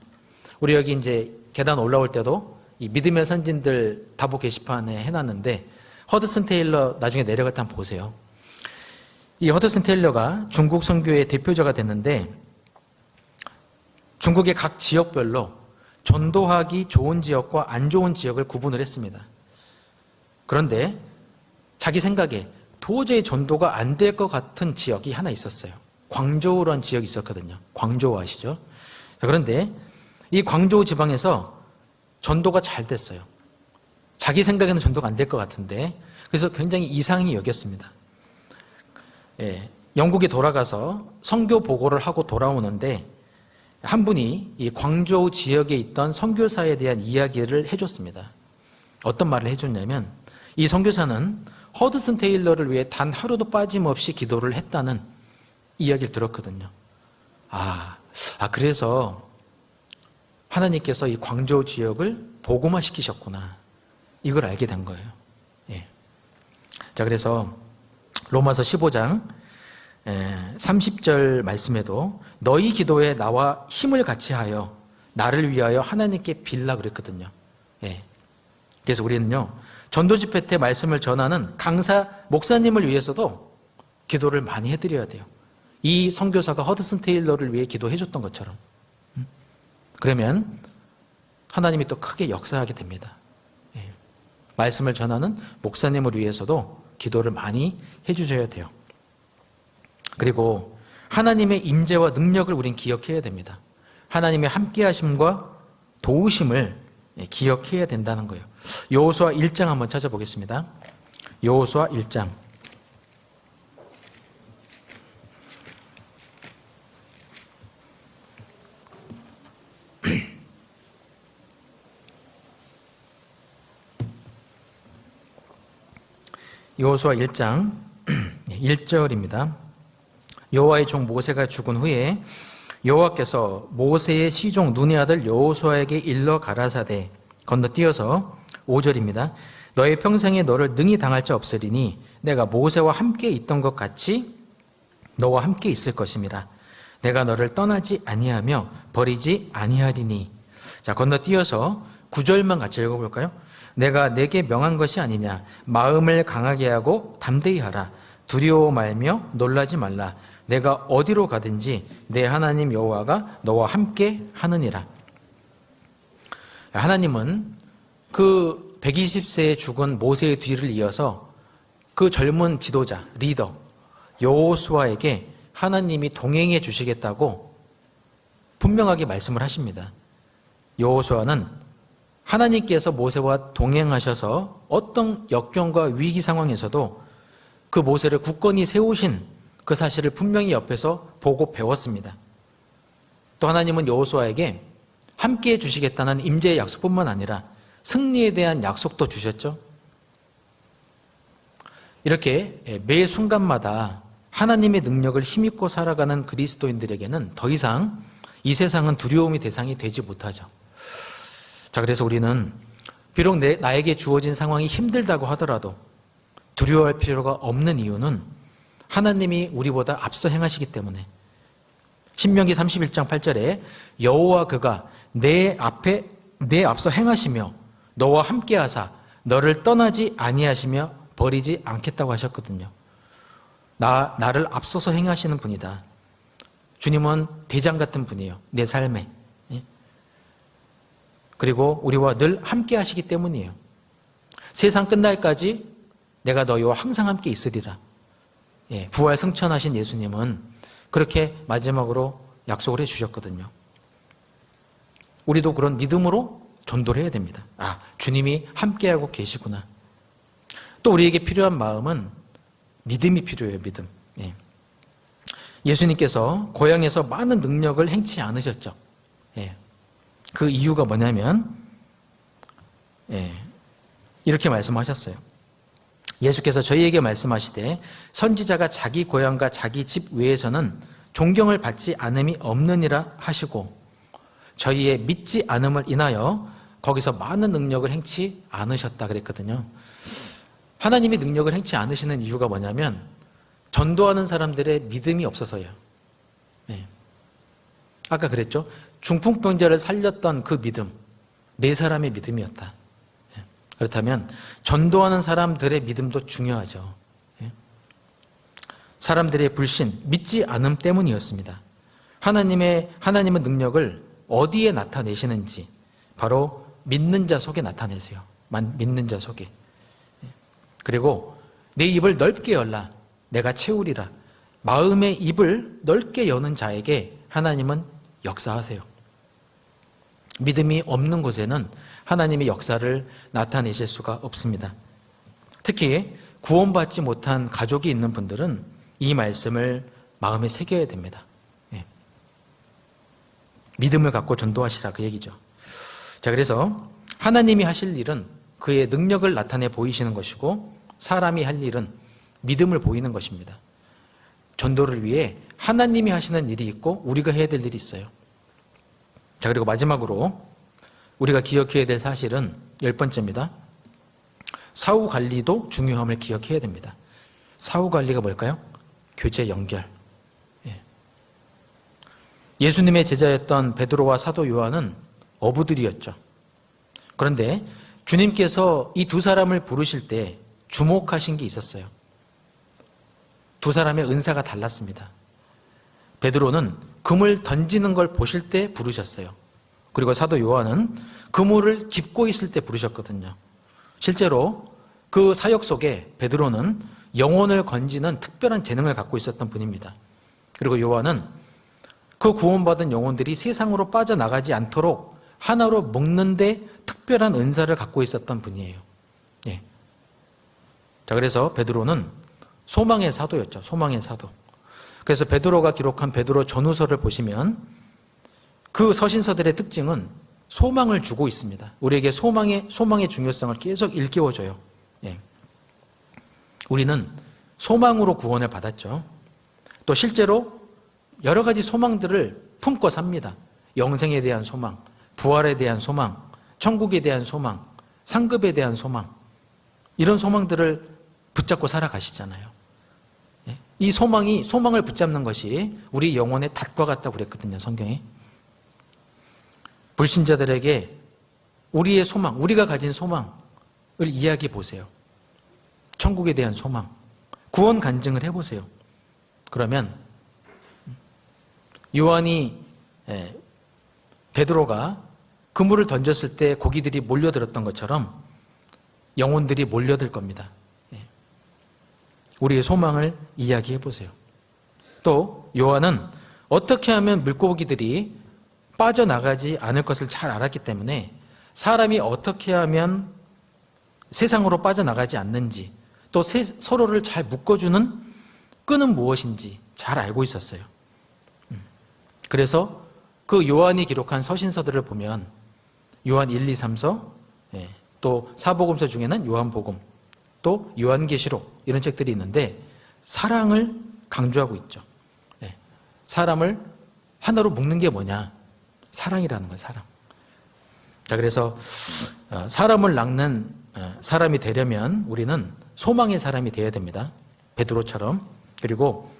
Speaker 1: 우리 여기 이제 계단 올라올 때도 이 믿음의 선진들 다보 게시판에 해놨는데 허드슨 테일러 나중에 내려갈 때 한번 보세요. 이 허드슨 테일러가 중국 선교의 대표자가 됐는데 중국의 각 지역별로 전도하기 좋은 지역과 안 좋은 지역을 구분을 했습니다. 그런데 자기 생각에 도저히 전도가 안 될 것 같은 지역이 하나 있었어요. 광저우라는 지역이 있었거든요. 광저우 아시죠? 그런데 이 광저우 지방에서 전도가 잘 됐어요.
Speaker 2: 자기 생각에는 전도가 안 될 것 같은데, 그래서 굉장히 이상히 여겼습니다. 영국에 돌아가서 선교 보고를 하고 돌아오는데 한 분이 이 광저우 지역에 있던 선교사에 대한 이야기를 해줬습니다. 어떤 말을 해줬냐면, 이 선교사는 허드슨 테일러를 위해 단 하루도 빠짐없이 기도를 했다는 이야기를 들었거든요. 그래서 하나님께서 이 광저우 지역을 복음화 시키셨구나, 이걸 알게 된 거예요. 자, 그래서 로마서 15장 30절 말씀에도 너희 기도에 나와 힘을 같이 하여 나를 위하여 하나님께 빌라 그랬거든요. 그래서 우리는요, 전도 집회 때 말씀을 전하는 강사 목사님을 위해서도 기도를 많이 해드려야 돼요. 이 선교사가 허드슨 테일러를 위해 기도해 줬던 것처럼. 그러면 하나님이 또 크게 역사하게 됩니다. 말씀을 전하는 목사님을 위해서도 기도를 많이 해주셔야 돼요. 그리고 하나님의 임재와 능력을 우린 기억해야 됩니다. 하나님의 함께하심과 도우심을 기억해야 된다는 거예요. 여호수아 1장 한번 찾아보겠습니다. 여호수아 1장. 여호수아 1장 1절입니다. 여호와의 종 모세가 죽은 후에 여호와께서 모세의 시종 눈의 아들 여호수아에게 일러 가라사대 건너뛰어서 5절입니다. 너의 평생에 너를 능히 당할 자 없으리니 내가 모세와 함께 있던 것 같이 너와 함께 있을 것임이라. 내가 너를 떠나지 아니하며 버리지 아니하리니. 자, 건너뛰어서 9절만 같이 읽어볼까요? 내가 내게 명한 것이 아니냐. 마음을 강하게 하고 담대히 하라. 두려워 말며 놀라지 말라. 내가 어디로 가든지 내 하나님 여호와가 너와 함께 하느니라. 하나님은 그 120세에 죽은 모세의 뒤를 이어서 그 젊은 지도자, 리더 여호수아에게 하나님이 동행해 주시겠다고 분명하게 말씀을 하십니다. 여호수아는 하나님께서 모세와 동행하셔서 어떤 역경과 위기 상황에서도 그 모세를 굳건히 세우신 그 사실을 분명히 옆에서 보고 배웠습니다. 또 하나님은 여호수아에게 함께해 주시겠다는 임재의 약속뿐만 아니라 승리에 대한 약속도 주셨죠. 이렇게 매 순간마다 하나님의 능력을 힘입고 살아가는 그리스도인들에게는 더 이상 이 세상은 두려움의 대상이 되지 못하죠. 자, 그래서 우리는 비록 나에게 주어진 상황이 힘들다고 하더라도 두려워할 필요가 없는 이유는 하나님이 우리보다 앞서 행하시기 때문에 신명기 31장 8절에 여호와 그가 내 앞서 행하시며 너와 함께 하사 너를 떠나지 아니하시며 버리지 않겠다고 하셨거든요. 나를 앞서서 행하시는 분이다. 주님은 대장 같은 분이에요. 내 삶에. 그리고 우리와 늘 함께 하시기 때문이에요. 세상 끝날까지 내가 너희와 항상 함께 있으리라. 부활 승천하신 예수님은 그렇게 마지막으로 약속을 해주셨거든요. 우리도 그런 믿음으로 전도를 해야 됩니다. 주님이 함께하고 계시구나. 또 우리에게 필요한 마음은 믿음이 필요해요. 믿음. 예수님께서 고향에서 많은 능력을 행치 않으셨죠. 그 이유가 뭐냐면 이렇게 말씀하셨어요. 예수께서 저희에게 말씀하시되 선지자가 자기 고향과 자기 집 외에서는 존경을 받지 않음이 없느니라 하시고 저희의 믿지 않음을 인하여 거기서 많은 능력을 행치 않으셨다 그랬거든요. 하나님이 능력을 행치 않으시는 이유가 뭐냐면 전도하는 사람들의 믿음이 없어서요. 아까 그랬죠. 중풍병자를 살렸던 그 믿음, 네 사람의 믿음이었다. 그렇다면 전도하는 사람들의 믿음도 중요하죠. 사람들의 불신, 믿지 않음 때문이었습니다. 하나님은 능력을 어디에 나타내시는지 바로 믿는 자 속에 나타내세요. 믿는 자 속에. 그리고 내 입을 넓게 열라. 내가 채우리라. 마음의 입을 넓게 여는 자에게 하나님은 역사하세요. 믿음이 없는 곳에는 하나님의 역사를 나타내실 수가 없습니다. 특히 구원받지 못한 가족이 있는 분들은 이 말씀을 마음에 새겨야 됩니다. 예. 믿음을 갖고 전도하시라 그 얘기죠. 자, 그래서 하나님이 하실 일은 그의 능력을 나타내 보이시는 것이고 사람이 할 일은 믿음을 보이는 것입니다. 전도를 위해 하나님이 하시는 일이 있고 우리가 해야 될 일이 있어요. 자, 그리고 마지막으로 우리가 기억해야 될 사실은 10번째입니다. 사후 관리도 중요함을 기억해야 됩니다. 사후 관리가 뭘까요? 교제 연결. 예수님의 제자였던 베드로와 사도 요한은 어부들이었죠. 그런데 주님께서 이 두 사람을 부르실 때 주목하신 게 있었어요. 두 사람의 은사가 달랐습니다. 베드로는 그물 던지는 걸 보실 때 부르셨어요. 그리고 사도 요한은 그물을 깁고 있을 때 부르셨거든요. 실제로 그 사역 속에 베드로는 영혼을 건지는 특별한 재능을 갖고 있었던 분입니다. 그리고 요한은 그 구원받은 영혼들이 세상으로 빠져나가지 않도록 하나로 묶는데 특별한 은사를 갖고 있었던 분이에요. 예. 자, 그래서 베드로는 소망의 사도였죠. 소망의 사도. 그래서 베드로가 기록한 베드로 전후서를 보시면 그 서신서들의 특징은 소망을 주고 있습니다. 우리에게 소망의 중요성을 계속 일깨워줘요. 예. 우리는 소망으로 구원을 받았죠. 또 실제로 여러 가지 소망들을 품고 삽니다. 영생에 대한 소망, 부활에 대한 소망, 천국에 대한 소망, 상급에 대한 소망, 이런 소망들을 붙잡고 살아가시잖아요. 예? 이 소망을 붙잡는 것이 우리 영혼의 닷과 같다고 그랬거든요, 성경에. 불신자들에게 우리의 소망, 우리가 가진 소망을 이야기해 보세요. 천국에 대한 소망, 구원 간증을 해보세요. 그러면 베드로가 그물을 던졌을 때 고기들이 몰려들었던 것처럼 영혼들이 몰려들 겁니다. 우리의 소망을 이야기해 보세요. 또 요한은 어떻게 하면 물고기들이 빠져나가지 않을 것을 잘 알았기 때문에 사람이 어떻게 하면 세상으로 빠져나가지 않는지, 또 서로를 잘 묶어주는 끈은 무엇인지 잘 알고 있었어요. 그래서 그 요한이 기록한 서신서들을 보면 요한 1, 2, 3서, 또 사복음서 중에는 요한복음, 또 요한계시록, 이런 책들이 있는데 사랑을 강조하고 있죠. 사람을 하나로 묶는 게 뭐냐? 사랑이라는 거예요, 사랑. 자, 그래서 사람을 낚는 사람이 되려면 우리는 소망의 사람이 되어야 됩니다. 베드로처럼. 그리고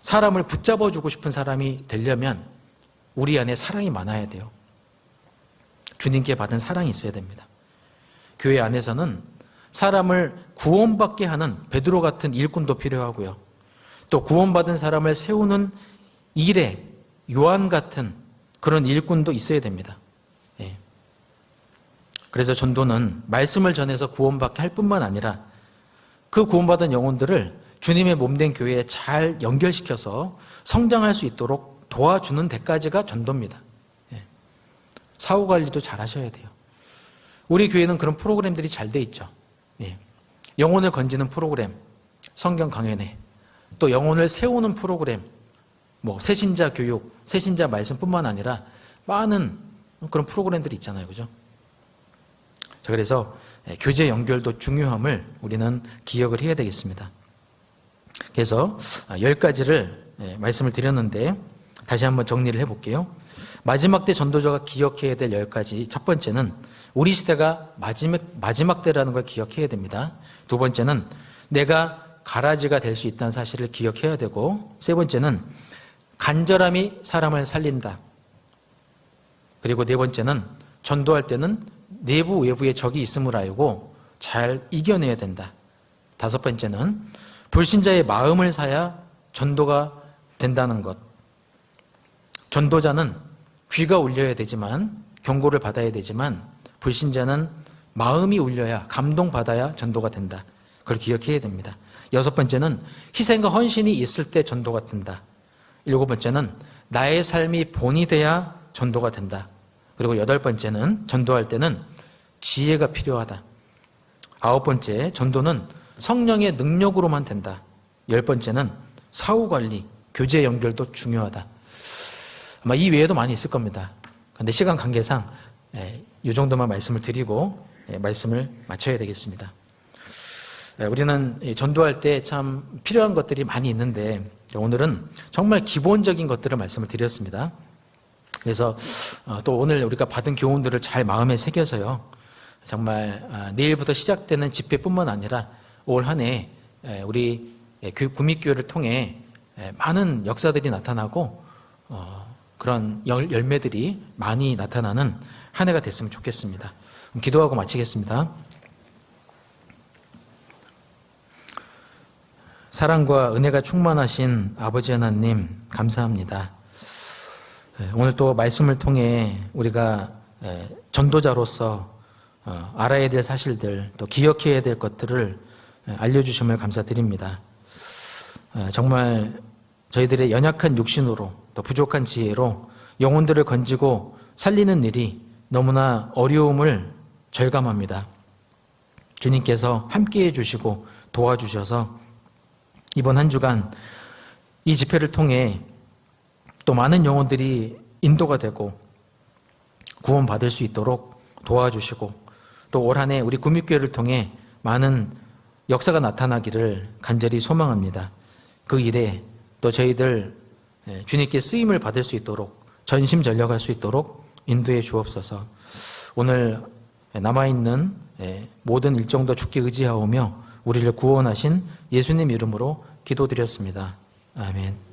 Speaker 2: 사람을 붙잡아주고 싶은 사람이 되려면 우리 안에 사랑이 많아야 돼요. 주님께 받은 사랑이 있어야 됩니다. 교회 안에서는 사람을 구원받게 하는 베드로 같은 일꾼도 필요하고요. 또 구원받은 사람을 세우는 일에 요한 같은 그런 일꾼도 있어야 됩니다. 그래서 전도는 말씀을 전해서 구원받게 할 뿐만 아니라 그 구원받은 영혼들을 주님의 몸된 교회에 잘 연결시켜서 성장할 수 있도록 도와주는 데까지가 전도입니다. 사후관리도 잘 하셔야 돼요. 우리 교회는 그런 프로그램들이 잘 돼 있죠. 영혼을 건지는 프로그램, 성경 강연회, 또 영혼을 세우는 프로그램, 새신자 교육, 새신자 말씀뿐만 아니라 많은 그런 프로그램들이 있잖아요. 그죠? 자, 그래서 교제 연결도 중요함을 우리는 기억을 해야 되겠습니다. 그래서 10가지를 말씀을 드렸는데 다시 한번 정리를 해볼게요. 마지막 때 전도자가 기억해야 될 10가지. 첫 번째는 우리 시대가 마지막 때라는 걸 기억해야 됩니다. 두 번째는 내가 가라지가 될 수 있다는 사실을 기억해야 되고, 세 번째는 간절함이 사람을 살린다. 그리고 네 번째는 전도할 때는 내부 외부의 적이 있음을 알고 잘 이겨내야 된다. 다섯 번째는 불신자의 마음을 사야 전도가 된다는 것. 전도자는 귀가 울려야 되지만, 경고를 받아야 되지만, 불신자는 마음이 울려야, 감동받아야 전도가 된다. 그걸 기억해야 됩니다. 여섯 번째는 희생과 헌신이 있을 때 전도가 된다. 일곱 번째는 나의 삶이 본이 돼야 전도가 된다. 그리고 8번째는 전도할 때는 지혜가 필요하다. 9번째, 전도는 성령의 능력으로만 된다. 10번째는 사후관리, 교제 연결도 중요하다. 아마 이 외에도 많이 있을 겁니다. 그런데 시간 관계상 이 정도만 말씀을 드리고 말씀을 마쳐야 되겠습니다. 우리는 전도할 때 참 필요한 것들이 많이 있는데 오늘은 정말 기본적인 것들을 말씀을 드렸습니다. 그래서 또 오늘 우리가 받은 교훈들을 잘 마음에 새겨서요. 정말 내일부터 시작되는 집회뿐만 아니라 올 한 해 우리 구미교회를 통해 많은 역사들이 나타나고 그런 열매들이 많이 나타나는 한 해가 됐으면 좋겠습니다. 기도하고 마치겠습니다. 사랑과 은혜가 충만하신 아버지 하나님 감사합니다. 오늘 또 말씀을 통해 우리가 전도자로서 알아야 될 사실들, 또 기억해야 될 것들을 알려주심을 감사드립니다. 정말 저희들의 연약한 육신으로 또 부족한 지혜로 영혼들을 건지고 살리는 일이 너무나 어려움을 절감합니다. 주님께서 함께해 주시고 도와주셔서 이번 한 주간 이 집회를 통해 또 많은 영혼들이 인도가 되고 구원받을 수 있도록 도와주시고 또 올 한 해 우리 구미교회를 통해 많은 역사가 나타나기를 간절히 소망합니다. 그 일에 또 저희들 주님께 쓰임을 받을 수 있도록 전심전력할 수 있도록 인도해 주옵소서. 오늘 남아있는 모든 일정도 주께 의지하오며 우리를 구원하신 예수님 이름으로 기도드렸습니다. 아멘.